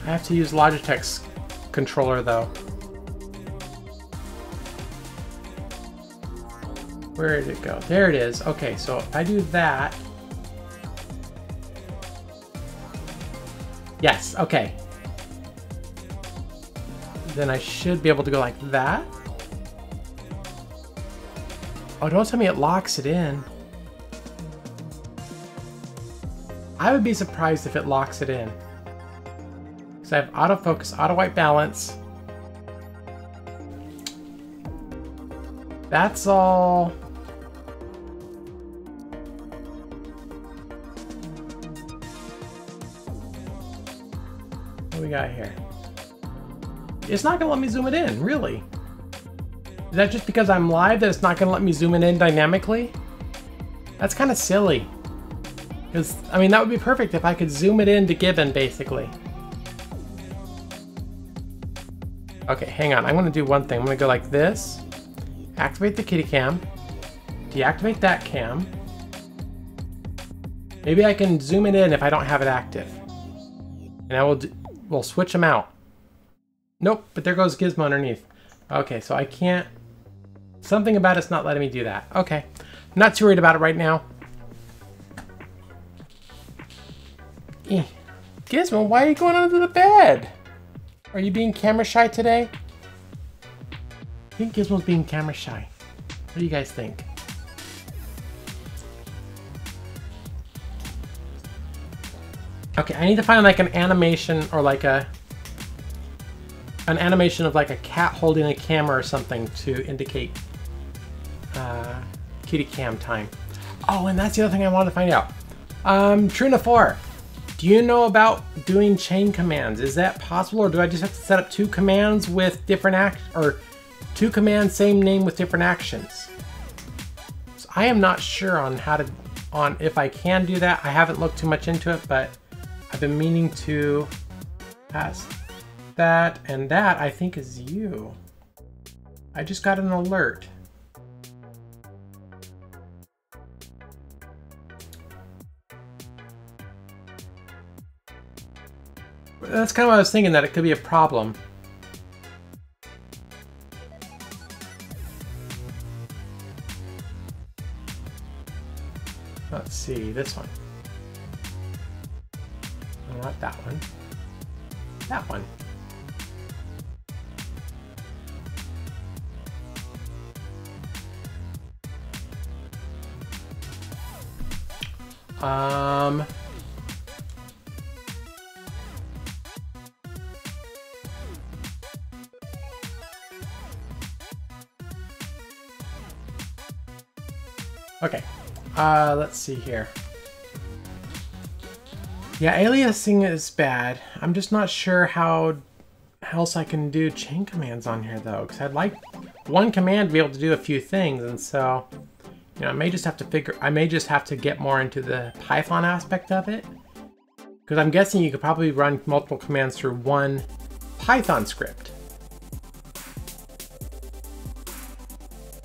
I have to use Logitech's controller though. Where did it go? There it is. Okay, so if I do that. Yes, okay. Then I should be able to go like that. Oh, don't tell me it locks it in. I would be surprised if it locks it in. Because I have autofocus, auto white balance, That's all. What do we got here? It's not gonna let me zoom it in, really. Is that just because I'm live that it's not gonna let me zoom it in dynamically? That's kind of silly. Because, I mean, that would be perfect if I could zoom it in to Gibbon, basically. Okay, hang on. I'm gonna do one thing. I'm gonna go like this. Activate the kitty cam. Deactivate that cam. Maybe I can zoom it in if I don't have it active. And I will we'll switch them out. Nope, but there goes Gizmo underneath. Okay, so I can't... Something about it's not letting me do that. Okay. I'm not too worried about it right now. Gizmo, why are you going under the bed? Are you being camera shy today? I think Gizmo's being camera shy. What do you guys think? Okay, I need to find like an animation or like an animation of like a cat holding a camera or something to indicate kitty cam time. Oh, and that's the other thing I wanted to find out. Trina4, do you know about doing chain commands? Is that possible, or do I just have to set up 2 commands with different or 2 commands, same name with different actions? So I am not sure on if I can do that. I haven't looked too much into it, but I've been meaning to ask that, and that I think is you. I just got an alert. That's kind of what I was thinking, that it could be a problem. Let's see, this one. Not that one. That one. Okay, let's see here. Yeah, aliasing is bad. I'm just not sure how else I can do chain commands on here though, because I'd like one command to be able to do a few things, and so, you know, I may just have to get more into the Python aspect of it, because I'm guessing you could probably run multiple commands through one Python script.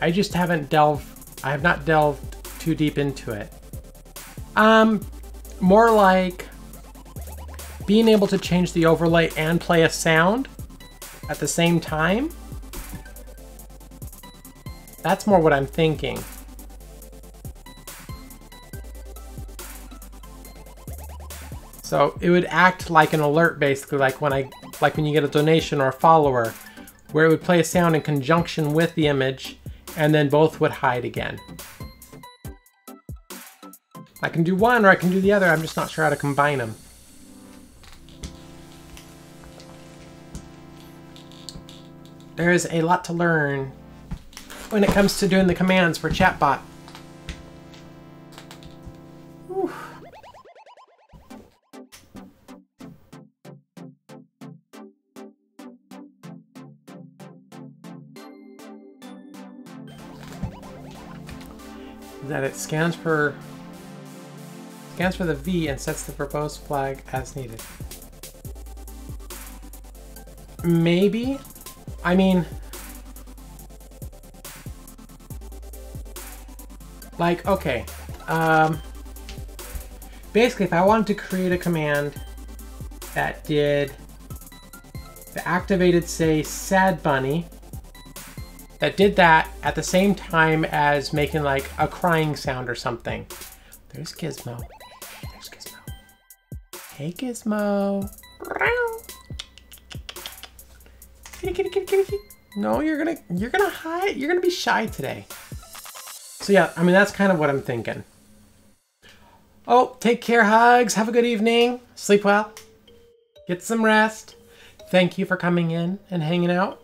I just haven't I have not delved too deep into it. More like being able to change the overlay and play a sound at the same time. That's more what I'm thinking. So it would act like an alert, basically, like when you get a donation or a follower, where it would play a sound in conjunction with the image, and then both would hide again. I can do one or I can do the other. I'm just not sure how to combine them. There is a lot to learn when it comes to doing the commands for Chatbot. Whew. That it scans for the V and sets the proposed flag as needed. Maybe. I mean, like, okay. Basically, if I wanted to create a command that activated, say, Sad Bunny, that did that at the same time as making like a crying sound or something. There's Gizmo. There's Gizmo. Hey, Gizmo. Kitty, kitty, kitty, kitty, kitty. No, you're gonna hide. You're gonna be shy today. So yeah, I mean, that's kind of what I'm thinking. Oh, take care, Hugs. Have a good evening. Sleep well. Get some rest. Thank you for coming in and hanging out.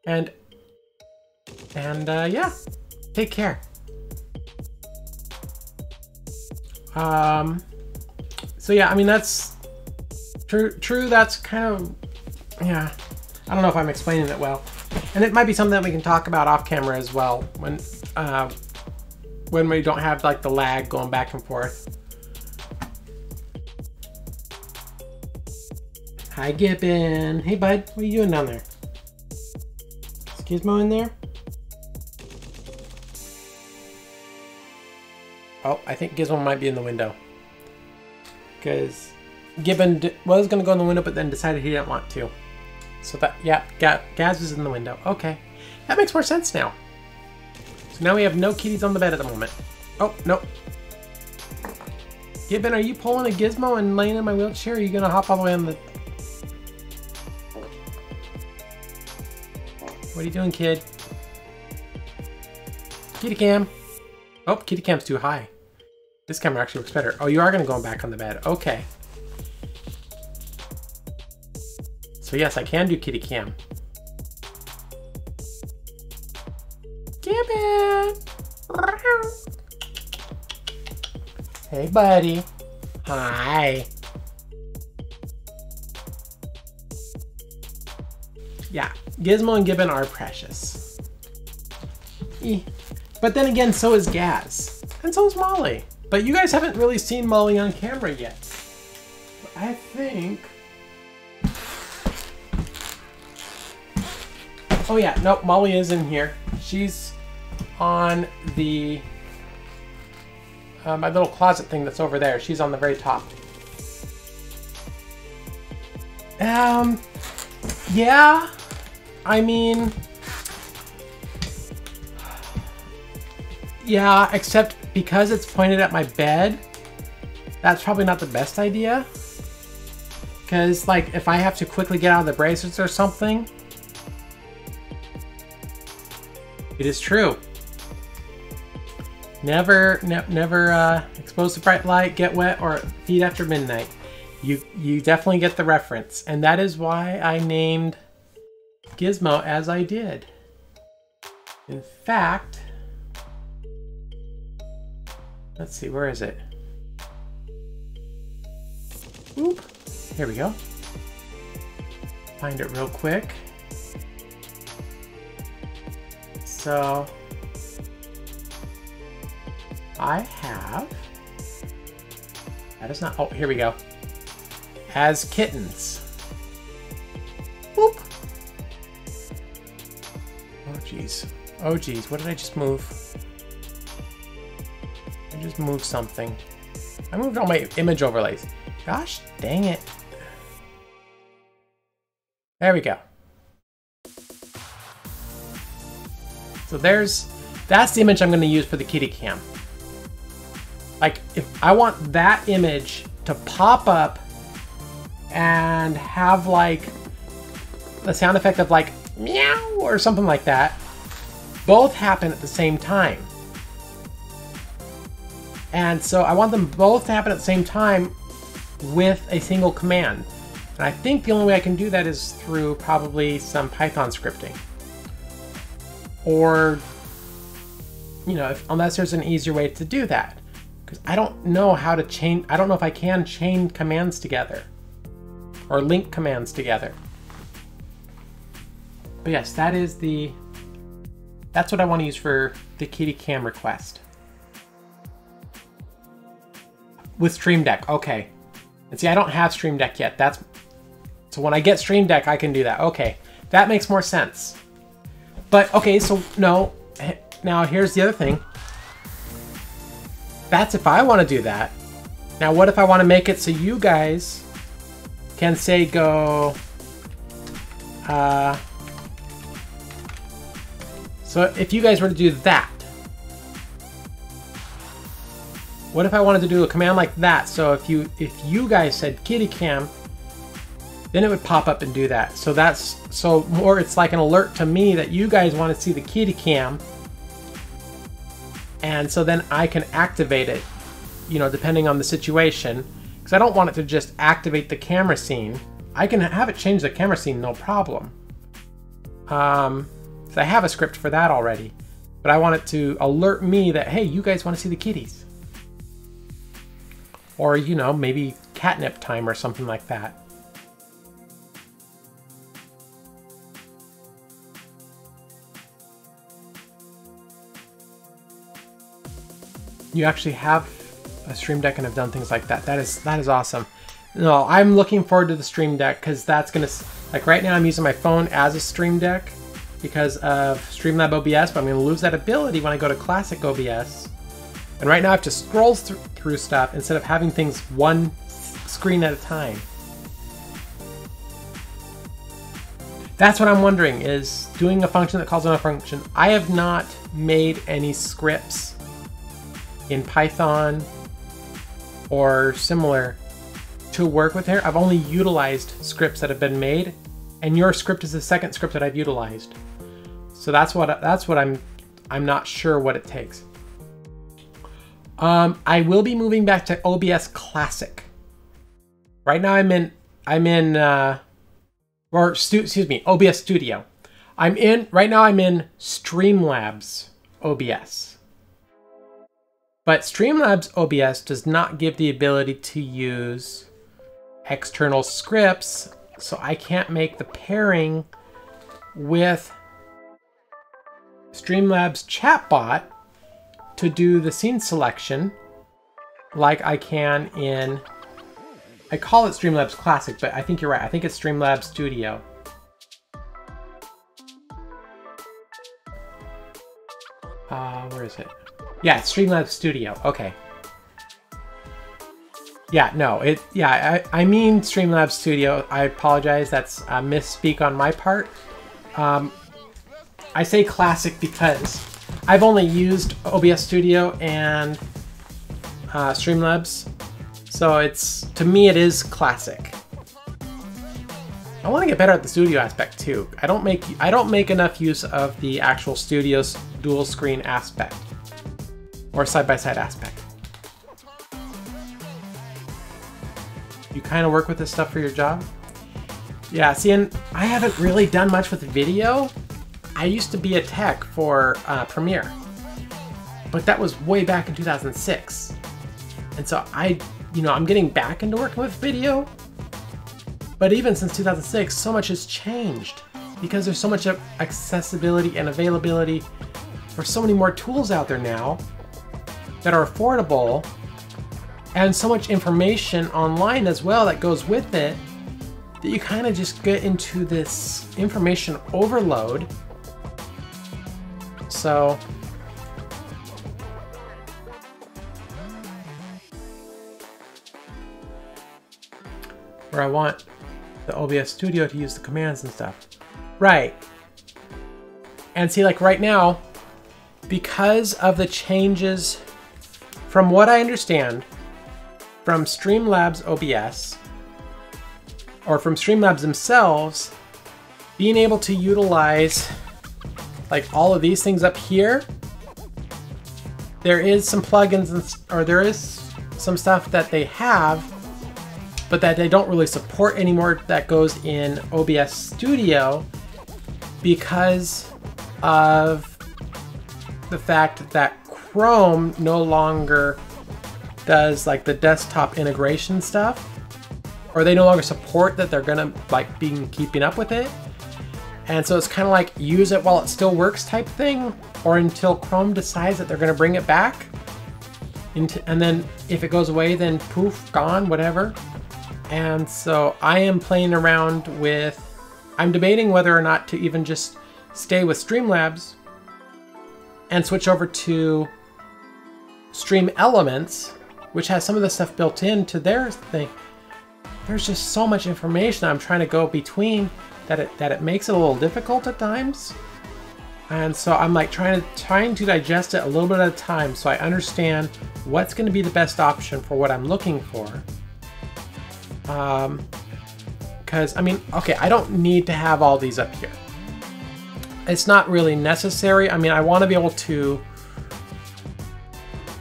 And And yeah, take care. So yeah, I mean, that's true. That's kind of, yeah, I don't know if I'm explaining it well. And it might be something that we can talk about off camera as well when we don't have like the lag going back and forth. Hi, Gibbon. Hey, bud. What are you doing down there? Is Gizmo in there? Oh, I think Gizmo might be in the window. Because Gibbon was going to go in the window, but then decided he didn't want to. So that, yeah, Gaz is in the window. Okay. That makes more sense now. So now we have no kitties on the bed at the moment. Oh, no. Gibbon, are you pulling a Gizmo and laying in my wheelchair? Or are you going to hop all the way on the... What are you doing, kid? Kitty cam. Oh, kitty cam's too high. This camera actually looks better. Oh, you are going to go back on the bed. Okay. So yes, I can do kitty cam. Gibbon! Hey, buddy. Hi. Yeah, Gizmo and Gibbon are precious. But then again, so is Gaz. And so is Molly. But you guys haven't really seen Molly on camera yet. I think... Oh yeah, nope, Molly is in here. She's on the... my little closet thing that's over there. She's on the very top. Yeah. I mean... Yeah, except because it's pointed at my bed, that's probably not the best idea. Because, like, if I have to quickly get out of the braces or something... It is true. Never expose to bright light, get wet, or feed after midnight. You definitely get the reference. And that is why I named Gizmo as I did. In fact... Let's see, where is it? Oop. Here we go. Find it real quick. So, I have, that is not, oh, here we go. As kittens. Whoop. Oh, geez. Oh, geez. What did I just move? I just moved something. I moved all my image overlays. Gosh, dang it. There we go. So that's the image I'm going to use for the kitty cam. Like, if I want that image to pop up and have like the sound effect of like meow or something like that, both happen at the same time. And so I want them both to happen at the same time with a single command. And I think the only way I can do that is through probably some Python scripting. Or, you know, unless there's an easier way to do that. Because I don't know how to chain, I don't know if I can chain commands together. Or link commands together. But yes, that's what I want to use for the kitty cam request. With Stream Deck, okay. And see, I don't have Stream Deck yet. So when I get Stream Deck, I can do that. Okay, that makes more sense. But, okay, so, no. Now, here's the other thing. That's if I want to do that. Now, what if I want to make it so you guys can say go... So if you guys were to do that, what if I wanted to do a command like that? So if you guys said kitty cam, then it would pop up and do that. So more it's like an alert to me that you guys want to see the kitty cam. And so then I can activate it, you know, depending on the situation. Because I don't want it to just activate the camera scene. I can have it change the camera scene, no problem. So I have a script for that already, but I want it to alert me that, hey, you guys want to see the kitties. Or, you know, maybe catnip time or something like that. You actually have a Stream Deck and have done things like that. That is awesome. No, I'm looking forward to the Stream Deck because that's gonna, like right now I'm using my phone as a Stream Deck because of Streamlab OBS, but I'm gonna lose that ability when I go to Classic OBS. And right now I have to scroll through stuff instead of having things one screen at a time. That's what I'm wondering, is doing a function that calls on a function. I have not made any scripts in Python or similar to work with here. I've only utilized scripts that have been made, and your script is the second script that I've utilized. So that's what I'm not sure what it takes. I will be moving back to OBS Classic. Right now OBS Studio. Right now I'm in Streamlabs OBS. But Streamlabs OBS does not give the ability to use external scripts, so I can't make the pairing with Streamlabs chatbot to do the scene selection like I can in, I call it Streamlabs Classic, but I think you're right. I think it's Streamlabs Studio. Where is it? Yeah, it's Streamlabs Studio. Okay. Yeah, no, I mean Streamlabs Studio. I apologize. That's a misspeak on my part. I say Classic because I've only used OBS Studio and Streamlabs, so to me it is Classic. I want to get better at the studio aspect too. I don't make enough use of the actual studio's dual screen aspect or side-by-side aspect. You kind of work with this stuff for your job? Yeah, see, and I haven't really done much with video. I used to be a tech for Premiere, but that was way back in 2006. And so I'm getting back into working with video. But even since 2006, so much has changed because there's so much accessibility and availability for so many more tools out there now that are affordable, and so much information online as well that goes with it, that you kind of just get into this information overload. So where I want the OBS Studio to use the commands and stuff. Right. And see, like right now, because of the changes, from what I understand, from Streamlabs OBS, or from Streamlabs themselves, being able to utilize like all of these things up here, there is some plugins or there is some stuff that they have, but that they don't really support anymore that goes in OBS Studio because of the fact that Chrome no longer does like the desktop integration stuff, or they no longer support that they're gonna like keeping up with it. And so it's kind of like use it while it still works type thing, or until Chrome decides that they're gonna bring it back. And then if it goes away, then poof, gone, whatever. And so I am playing around with, I'm debating whether or not to even just stay with Streamlabs and switch over to Stream Elements, which has some of the stuff built into their thing. There's just so much information I'm trying to go between that it makes it a little difficult at times. And so I'm like trying to digest it a little bit at a time so I understand what's going to be the best option for what I'm looking for. Because, I mean, okay, I don't need to have all these up here. It's not really necessary. I mean, I want to be able to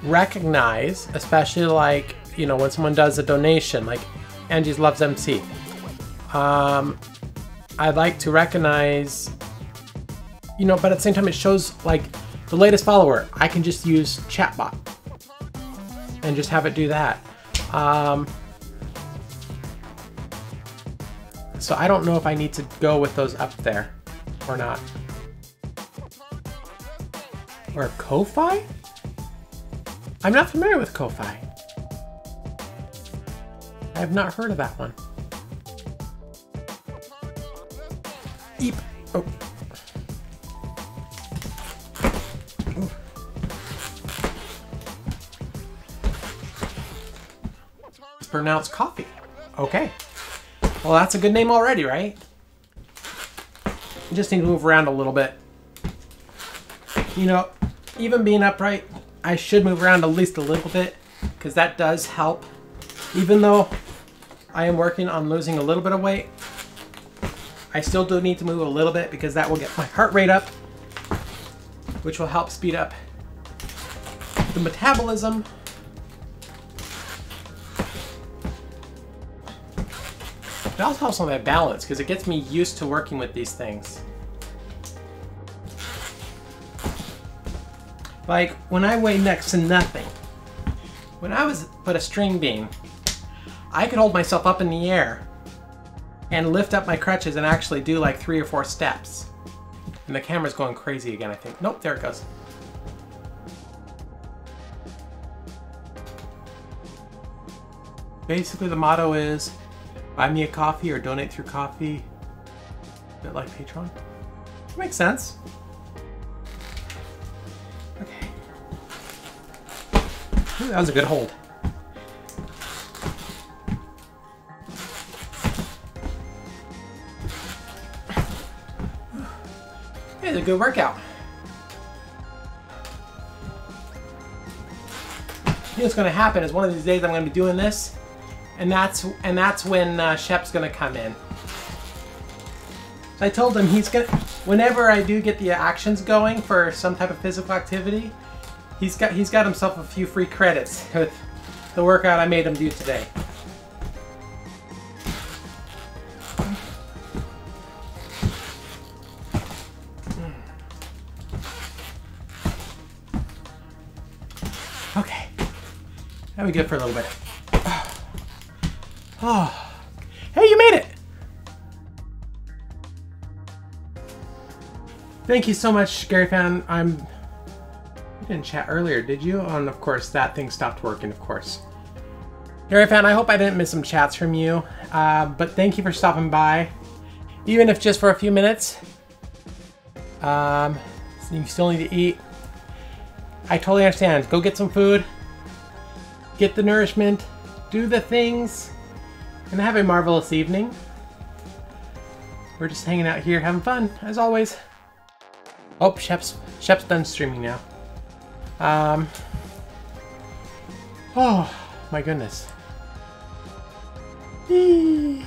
recognize, especially like, you know, when someone does a donation, like Angie's Loves MC. I'd like to recognize, you know, but at the same time it shows like the latest follower. I can just use chatbot and just have it do that. So I don't know if I need to go with those up there or not. Or Ko-Fi? I'm not familiar with Ko-Fi. I have not heard of that one. Eep. Oh. Ooh. It's pronounced coffee. Okay. Well, that's a good name already, right? You just need to move around a little bit. You know, even being upright, I should move around at least a little bit because that does help. Even though I am working on losing a little bit of weight, I still do need to move a little bit because that will get my heart rate up, which will help speed up the metabolism. It also helps on my balance because it gets me used to working with these things. Like when I weigh next to nothing, when I was but a string bean, I could hold myself up in the air and lift up my crutches and actually do like 3 or 4 steps. And the camera's going crazy again, I think. Nope, there it goes. Basically the motto is buy me a coffee or donate through coffee. A bit like Patreon. Makes sense. Okay. Ooh, that was a good hold. It's a good workout. You know what's going to happen is one of these days I'm going to be doing this, and that's when Shep's going to come in. So I told him he's going to, whenever I do get the actions going for some type of physical activity, he's got himself a few free credits with the workout I made him do today. Okay, that'll be good for a little bit. Oh, hey, you made it! Thank you so much, Gary Fan. You didn't chat earlier, did you? And of course, that thing stopped working, of course. Gary Fan, I hope I didn't miss some chats from you, but thank you for stopping by, even if just for a few minutes. You still need to eat. I totally understand. Go get some food, get the nourishment, do the things, and have a marvelous evening. We're just hanging out here having fun, as always. Oh, Shep's done streaming now. Oh, my goodness. Eee.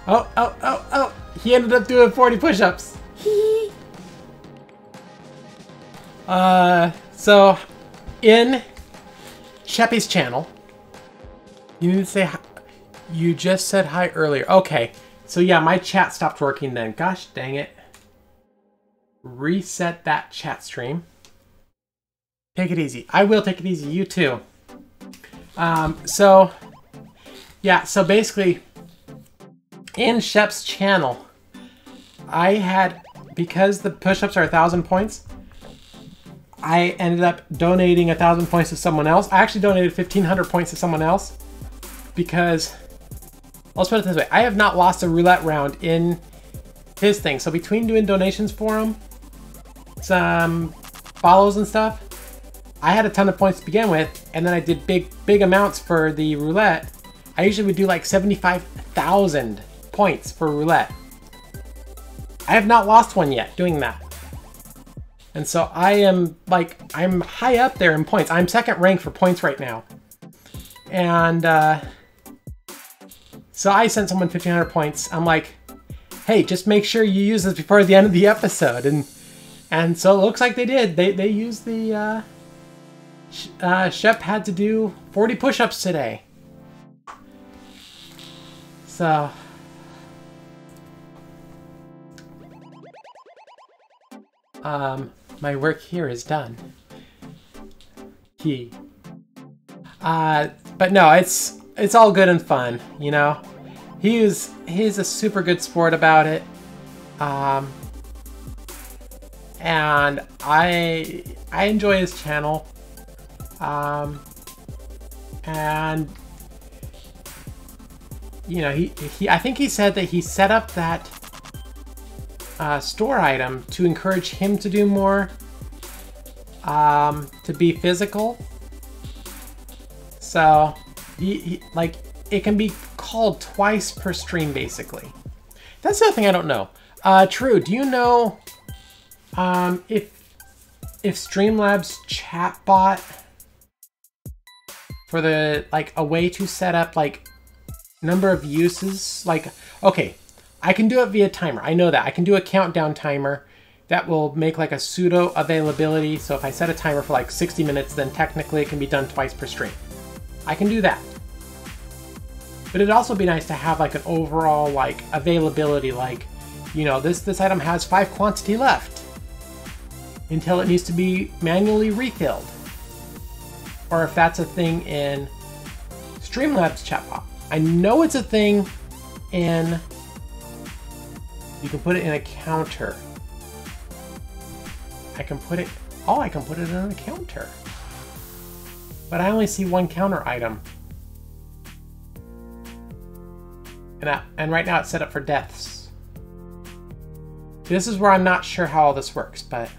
Oh. He ended up doing 40 push-ups. So, in Sheppy's channel, you need to say hi. You just said hi earlier. Okay, so yeah, my chat stopped working then. Gosh dang it. Reset that chat stream. Take it easy. I will take it easy. You too. So basically, in Shep's channel, I had, because the push-ups are 1,000 points, I ended up donating 1,000 points to someone else. I actually donated 1,500 points to someone else because, let's put it this way, I have not lost a roulette round in his thing. So between doing donations for him, some follows and stuff, I had a ton of points to begin with, and then I did big amounts for the roulette. I usually would do like 75,000 points for roulette. I have not lost one yet doing that. And so I'm high up there in points. I'm second rank for points right now. And so I sent someone 1,500 points. I'm like, hey, just make sure you use this before the end of the episode. And so it looks like they did. They used the, Shep had to do 40 push-ups today. So, My work here is done. But no, it's all good and fun, you know? He's a super good sport about it. And I enjoy his channel. And you know, I think he said that he set up that store item to encourage him to do more, to be physical. So like it can be called twice per stream, basically. That's the other thing I don't know. True, do you know if Streamlabs chatbot for the, like, a way to set up like number of uses? Like, okay, I can do it via timer. I know that. I can do a countdown timer that will make like a pseudo availability. So if I set a timer for like 60 minutes, then technically it can be done twice per stream. I can do that. But it'd also be nice to have like an overall like availability, like, you know, this item has 5 quantity left until it needs to be manually refilled. Or if that's a thing in Streamlabs chatbot. I know it's a thing in, you can put it in a counter. I can put it in a counter. But I only see one counter item. And right now it's set up for deaths. This is where I'm not sure how all this works, but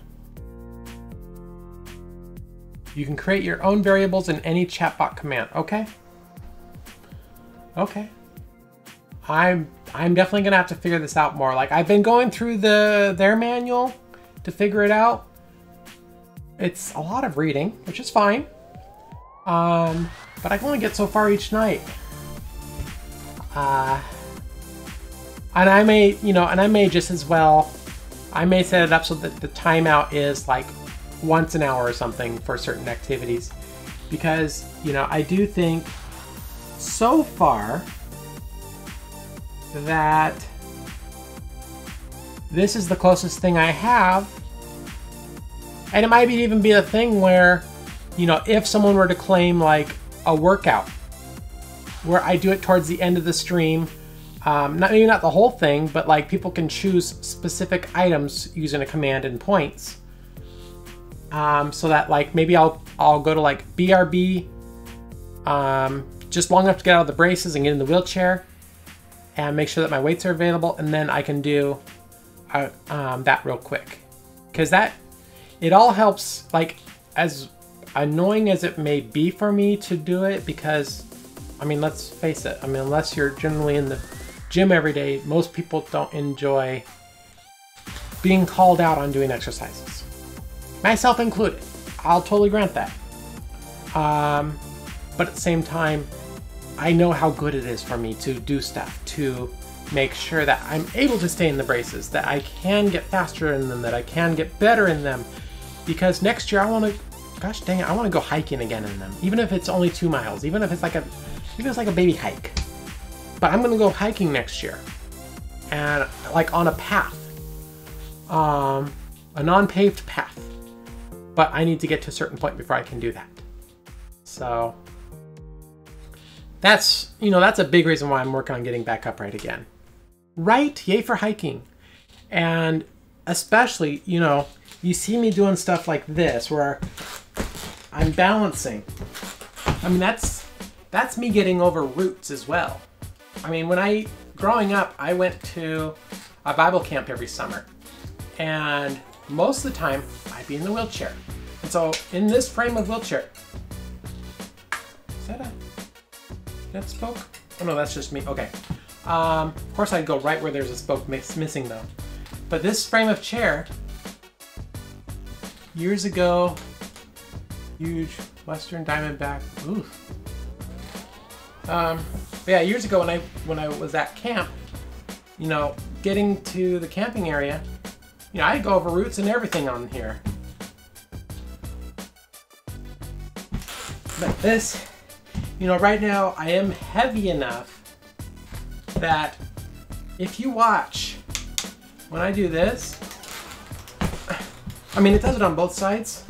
you can create your own variables in any chatbot command. Okay. Okay. I'm definitely gonna have to figure this out more. Like, I've been going through their manual to figure it out. It's a lot of reading, which is fine. But I can only get so far each night. And I may, you know, and I may just as well, I may set it up so that the timeout is like once an hour or something for certain activities. Because, you know, I do think so far that this is the closest thing I have. And it might even be a thing where, you know, if someone were to claim like a workout, where I do it towards the end of the stream, maybe not the whole thing, but like people can choose specific items using a command and points. So that like maybe I'll go to like BRB, just long enough to get out of the braces and get in the wheelchair, and make sure that my weights are available, and then I can do that real quick, because it all helps. Like, as annoying as it may be for me to do it, because I mean, let's face it, I mean, unless you're generally in the gym every day, most people don't enjoy being called out on doing exercises. Myself included. I'll totally grant that. But at the same time, I know how good it is for me to do stuff to make sure that I'm able to stay in the braces, that I can get faster in them, that I can get better in them. Because next year I want to, gosh dang it, I want to go hiking again in them. Even if it's only 2 miles, even if it's like a baby hike. But I'm going to go hiking next year. And like on a path. A non-paved path. But I need to get to a certain point before I can do that. So that's, you know, that's a big reason why I'm working on getting back upright again. Right? Yay for hiking. And especially, you know, you see me doing stuff like this where I'm balancing. I mean, that's me getting over roots as well. I mean, growing up, I went to a Bible camp every summer. And most of the time, I'd be in the wheelchair. And so, in this frame of wheelchair... Is that spoke? Oh no, that's just me. Okay. Of course, I'd go right where there's a spoke missing, though. But this frame of chair... Years ago... Huge Western Diamondback... Oof. Yeah, years ago when I was at camp, you know, getting to the camping area, you know, I'd go over roots and everything on here. But this, you know, right now I am heavy enough that if you watch when I do this, I mean, it does it on both sides,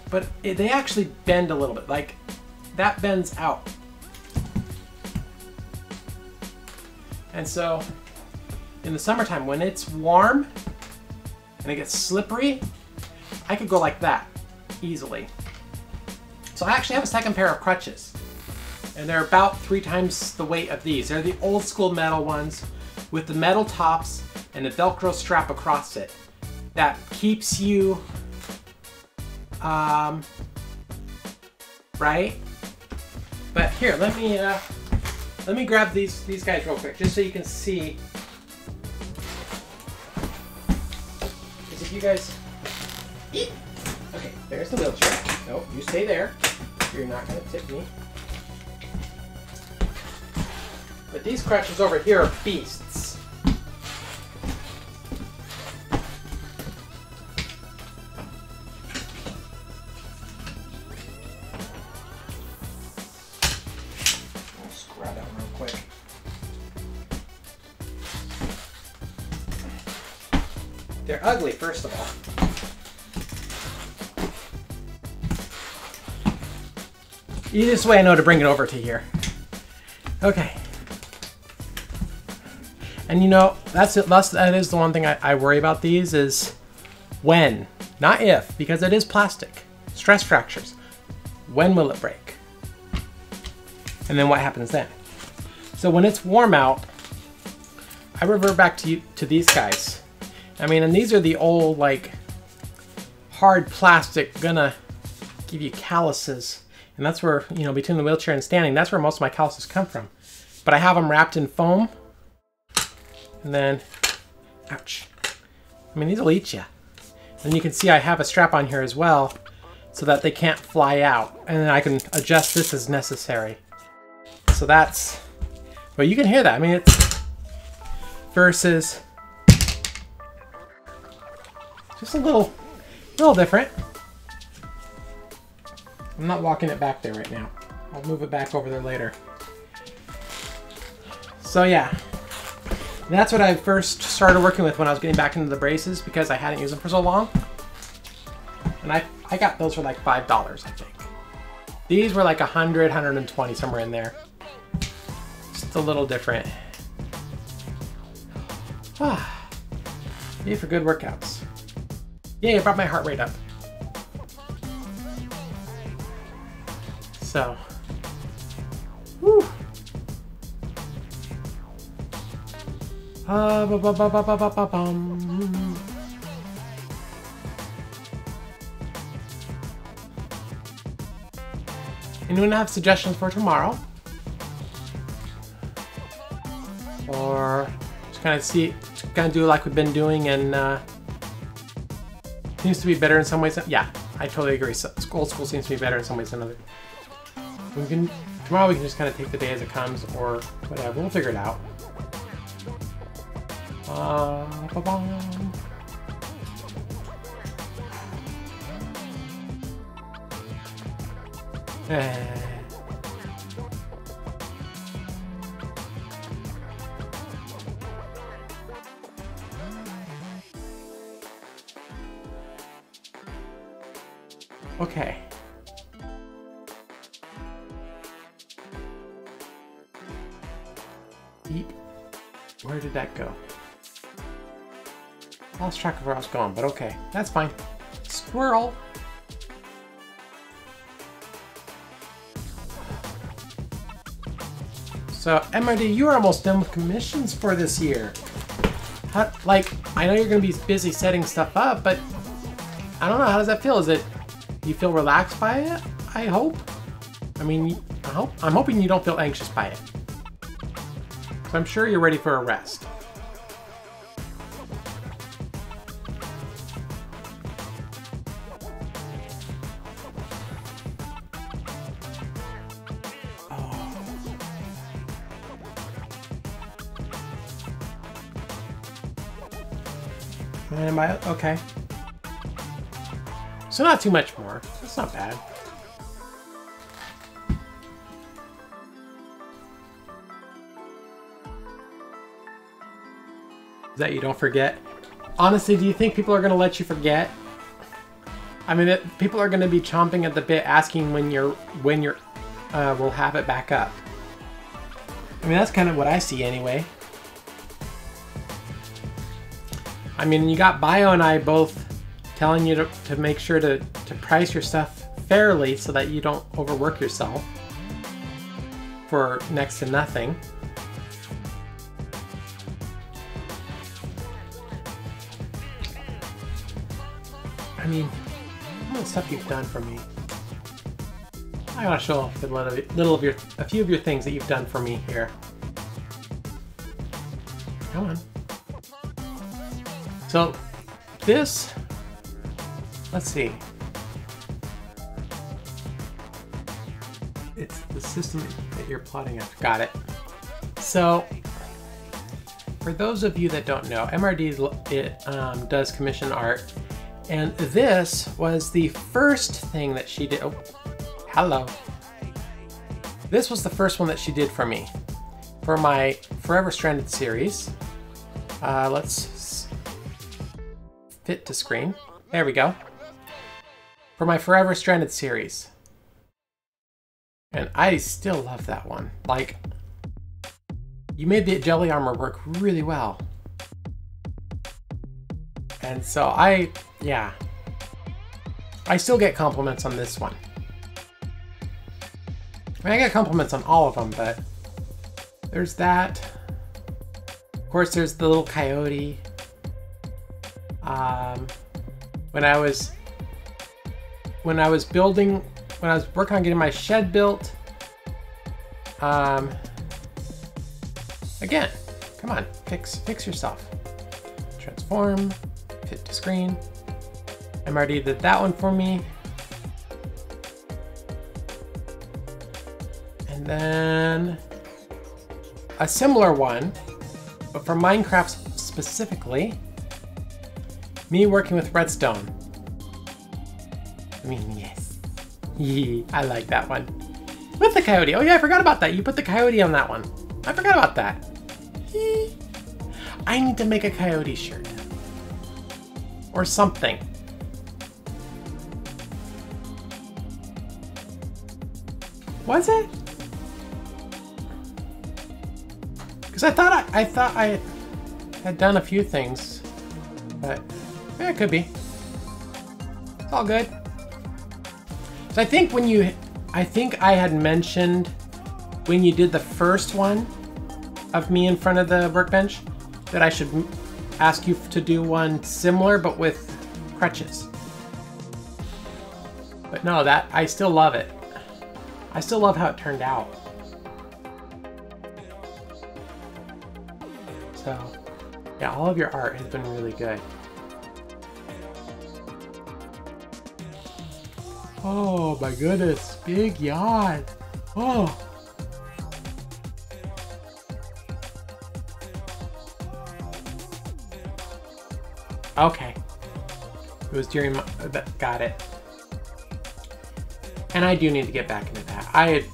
but they actually bend a little bit. Like, that bends out. And so, in the summertime, when it's warm and it gets slippery, I could go like that easily. So I actually have a second pair of crutches, and they're about 3 times the weight of these. They're the old school metal ones with the metal tops and the Velcro strap across it that keeps you, right? But here, let me grab these guys real quick, just so you can see. Because if you guys, okay, there's the wheelchair. Nope, you stay there. You're not gonna tip me. But these crutches over here are beasts. Let's grab that real quick. They're ugly, first of all. Easiest way I know to bring it over to here. Okay. And you know, that is the one thing I worry about these is when, not if, because it is plastic. Stress fractures. When will it break? And then what happens then? So when it's warm out, I revert back to these guys. I mean, and these are the old, like, hard plastic, gonna give you calluses. And that's where, you know, between the wheelchair and standing, that's where most of my calluses come from. But I have them wrapped in foam. And then, ouch. I mean, these will eat you. And you can see I have a strap on here as well, so that they can't fly out. And then I can adjust this as necessary. So that's, well, you can hear that. I mean, it's versus just a little different. I'm not walking it back there right now. I'll move it back over there later. So yeah, that's what I first started working with when I was getting back into the braces, because I hadn't used them for so long. And I got those for like $5, I think. These were like 100, 120, somewhere in there. Just a little different. Yay for good workouts. Yay, I brought my heart rate up. So, whew. Anyone have suggestions for tomorrow? Or just kind of do like we've been doing, and seems to be better in some ways. Yeah, I totally agree. Old school seems to be better in some ways than others. Tomorrow we can just kind of take the day as it comes, or whatever. We'll figure it out. Okay. Eep. Where did that go? Lost track of where I was going, but okay. That's fine. Squirrel! So, MRD, you are almost done with commissions for this year. Like, I know you're going to be busy setting stuff up, but I don't know, how does that feel? You feel relaxed by it? I hope. I mean, I'm hoping you don't feel anxious by it. So I'm sure you're ready for a rest. Am I okay? So not too much more. That's not bad. Is that you don't forget? Honestly, do you think people are going to let you forget? I mean, people are going to be chomping at the bit asking when we'll have it back up. I mean, that's kind of what I see anyway. I mean, you got Bio and I both telling you to make sure to price your stuff fairly so that you don't overwork yourself for next to nothing. I mean, all the stuff you've done for me. I gotta show off a few of your things that you've done for me here. Come on. So this, let's see. It's the system that you're plotting after. Got it. So for those of you that don't know, MRD does commission art, and this was the first thing that she did. Oh, hello. This was the first one that she did for me for my Forever Stranded series. Let's fit to screen. There we go. For my Forever Stranded series. And I still love that one. Like, you made the jelly armor work really well. And so yeah. I still get compliments on this one. I mean, I get compliments on all of them, but there's that. Of course, there's the little coyote. When I was working on getting my shed built, again, come on, fix yourself. Transform, fit to screen. MRD did that one for me. And then a similar one, but for Minecraft specifically, me working with redstone. I mean, yes. I like that one. With the coyote. Oh yeah, I forgot about that. You put the coyote on that one. I forgot about that. I need to make a coyote shirt. Or something. Was it? Because I thought I had done a few things, but yeah, it could be. It's all good. So I think I had mentioned when you did the first one of me in front of the workbench that I should ask you to do one similar but with crutches. But no, I still love it. I still love how it turned out. So, yeah, all of your art has been really good. Oh my goodness, big yawn. Oh. Okay. It was during my, got it. And I do need to get back into that. I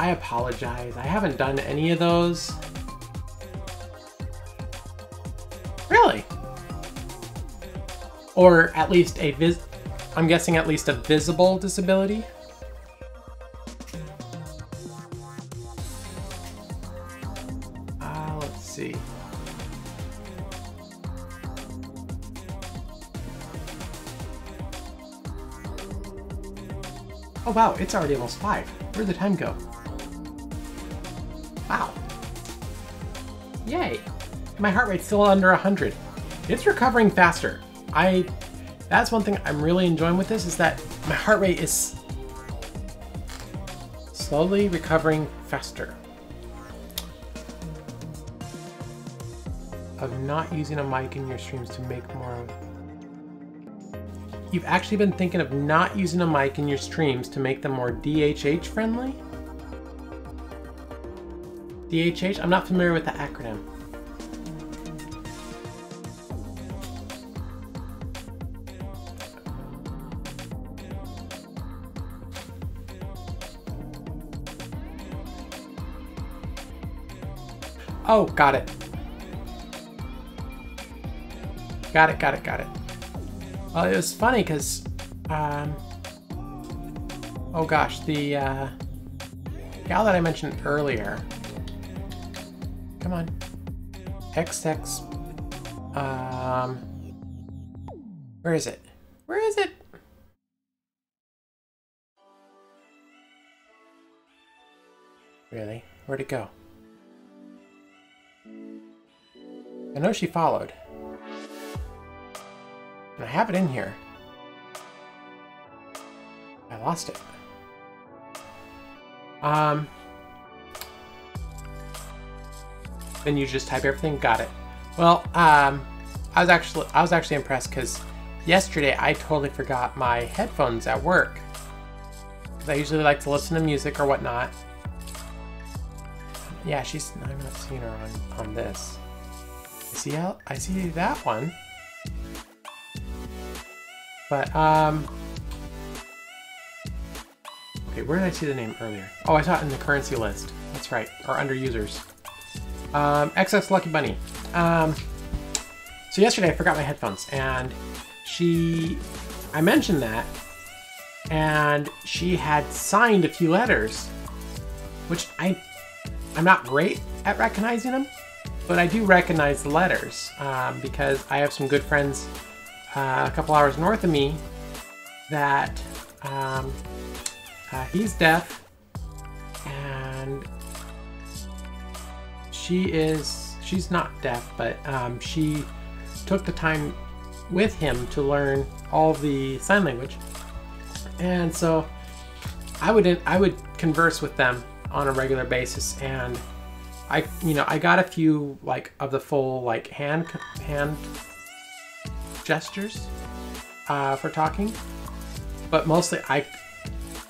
apologize. I haven't done any of those. Really? Or at least I'm guessing at least a visible disability. Let's see. Oh wow, it's already almost 5. Where'd the time go? Wow. Yay. My heart rate's still under 100. It's recovering faster. That's one thing I'm really enjoying with this, is that my heart rate is slowly recovering faster. Of not using a mic in your streams to make more. You've actually been thinking of not using a mic in your streams to make them more DHH friendly? DHH? I'm not familiar with the acronym. Oh, got it. Got it. Well, it was funny because, oh gosh, the gal that I mentioned earlier. Come on. XX. Where is it? Where is it? Really? Where'd it go? I know she followed. And I have it in here. I lost it. Then you just type everything. Got it. Well, I was actually impressed because yesterday I totally forgot my headphones at work. I usually like to listen to music or whatnot. Yeah, I'm not seeing her on this. I see that one. But, okay, where did I see the name earlier? Oh, I saw it in the currency list. That's right, or under users. XX Lucky Bunny. So yesterday I forgot my headphones, and I mentioned that, and she had signed a few letters, which I'm not great at recognizing them, but I do recognize the letters, because I have some good friends a couple hours north of me that he's deaf, and she's not deaf, but she took the time with him to learn all the sign language, and so I would converse with them on a regular basis, and I got a few of the full hand gestures for talking, but mostly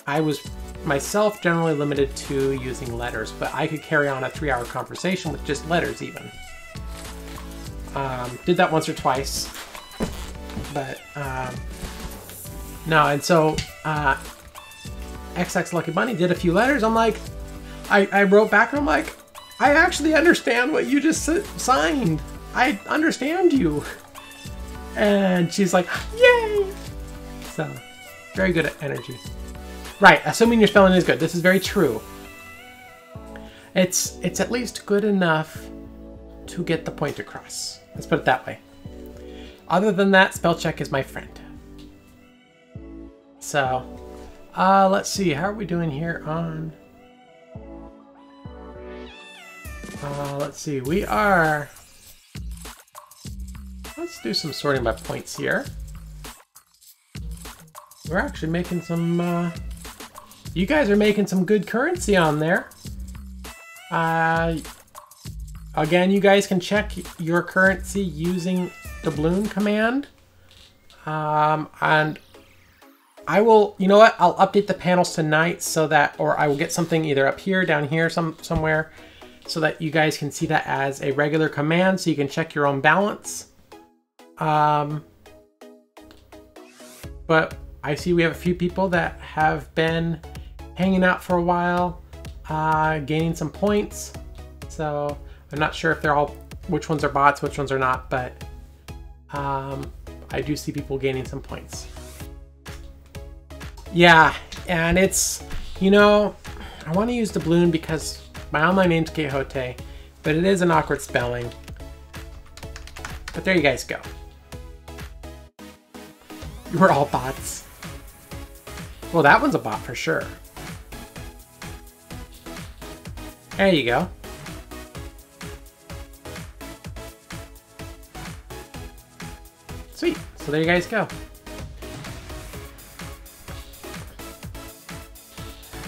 I was myself generally limited to using letters, but I could carry on a 3-hour conversation with just letters even. Did that once or twice, but no, and so XX Lucky Bunny did a few letters. I'm like, I wrote back and I'm like, I actually understand what you just signed. I understand you. And she's like, yay! So, very good at energy. Right, assuming your spelling is good. This is very true. It's at least good enough to get the point across. Let's put it that way. Other than that, spell check is my friend. So, let's see. How are we doing here on... let's see. We are... Let's do some sorting by points here. We're actually making some... you guys are making some good currency on there. Again, you guys can check your currency using the doubloon command. And I will, you know what? I'll update the panels tonight so that, or I will get something either up here, down here, somewhere, so that you guys can see that as a regular command so you can check your own balance. But I see we have a few people that have been hanging out for a while, gaining some points. So I'm not sure if they're all, which ones are bots, which ones are not, but I do see people gaining some points. Yeah, and it's, you know, I want to use the doubloon because my online name's Quixote, but it is an awkward spelling. But there you guys go. We're all bots. Well, that one's a bot for sure. There you go. Sweet. So there you guys go.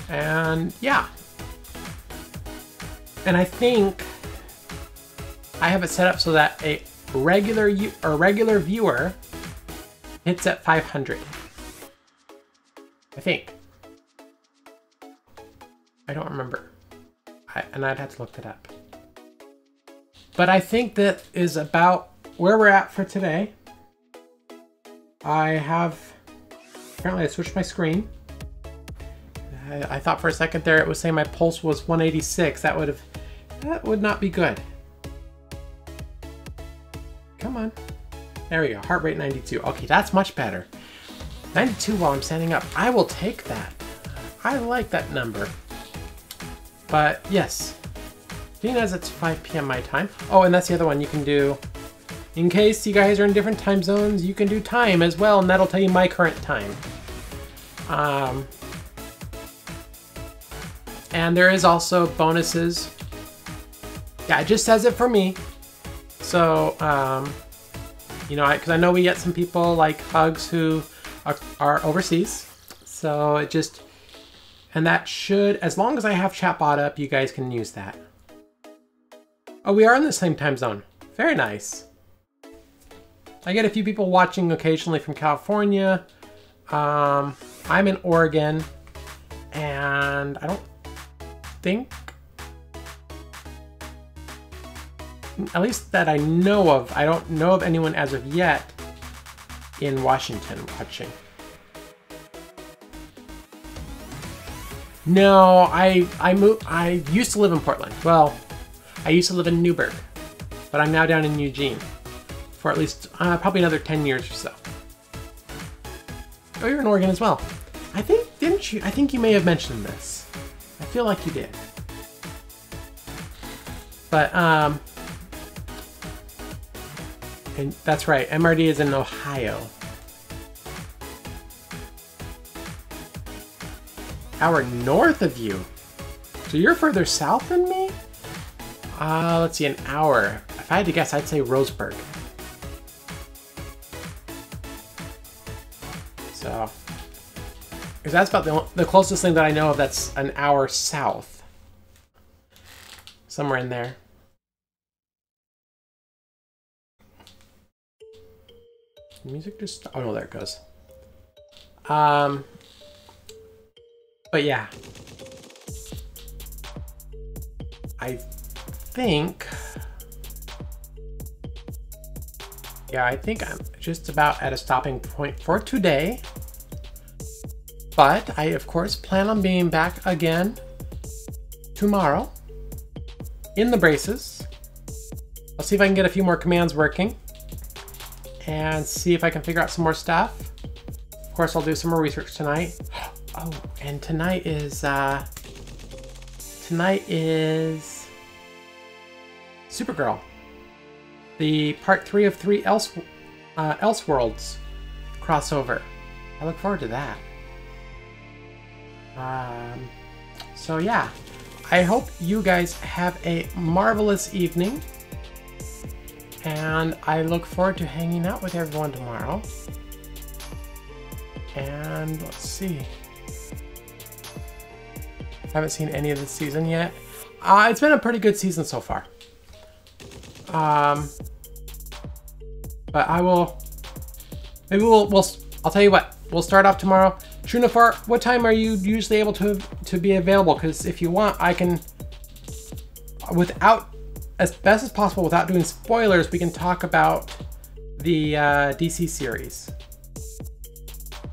And yeah. And I think I have it set up so that a regular viewer hits at 500. I think. I don't remember. And I'd have to look that up. But I think that is about where we're at for today. Apparently I switched my screen. I thought for a second there it was saying my pulse was 186. That would not be good. Come on. There we go, heart rate 92. Okay, that's much better. 92 while I'm standing up. I will take that. I like that number. But yes, being as it's 5 p.m. my time. Oh, and that's the other one you can do. In case you guys are in different time zones, you can do time as well, and that'll tell you my current time. And there is also bonuses. Yeah, it just says it for me. So, you know, because I know we get some people like Hugs who are overseas. So it just, and that should, as long as I have Chatbot up, you guys can use that. Oh, we are in the same time zone. Very nice. I get a few people watching occasionally from California. I'm in Oregon, and I don't think, at least that I know of, I don't know of anyone as of yet in Washington watching. No, I used to live in Portland. Well, I used to live in Newburgh, but I'm now down in Eugene for at least probably another 10 years or so. Oh, you're in Oregon as well. I think, didn't you? I think you may have mentioned this. I feel like you did. But, and that's right, MRD is in Ohio. Hour north of you. So you're further south than me? Let's see, an hour. If I had to guess, I'd say Roseburg. So, because that's about the closest thing that I know of that's an hour south. Somewhere in there. Music just, oh no, there it goes. But yeah. I think, yeah, I think I'm just about at a stopping point for today. But I, of course, plan on being back again tomorrow in the braces. I'll see if I can get a few more commands working and see if I can figure out some more stuff. Of course, I'll do some more research tonight. Oh, and tonight is Supergirl, the part 3 of 3 Elseworlds crossover. I look forward to that. So yeah, I hope you guys have a marvelous evening, and I look forward to hanging out with everyone tomorrow. And let's see. Haven't seen any of this season yet. It's been a pretty good season so far. But I will, maybe I'll tell you what, we'll start off tomorrow. Trunafar, what time are you usually able to be available? Because if you want, I can, without, as best as possible, without doing spoilers, we can talk about the DC series.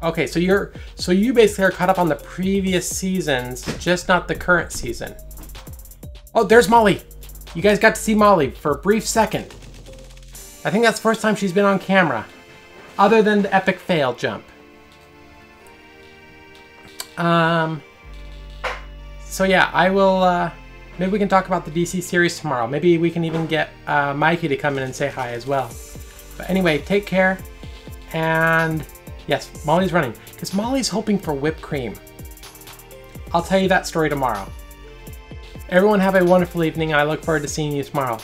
Okay, so you basically are caught up on the previous seasons, just not the current season. Oh, there's Molly. You guys got to see Molly for a brief second. I think that's the first time she's been on camera, other than the epic fail jump. So yeah, I will, maybe we can talk about the DC series tomorrow. Maybe we can even get Mikey to come in and say hi as well. But anyway, take care, and yes, Molly's running, because Molly's hoping for whipped cream. I'll tell you that story tomorrow. Everyone have a wonderful evening. I look forward to seeing you tomorrow.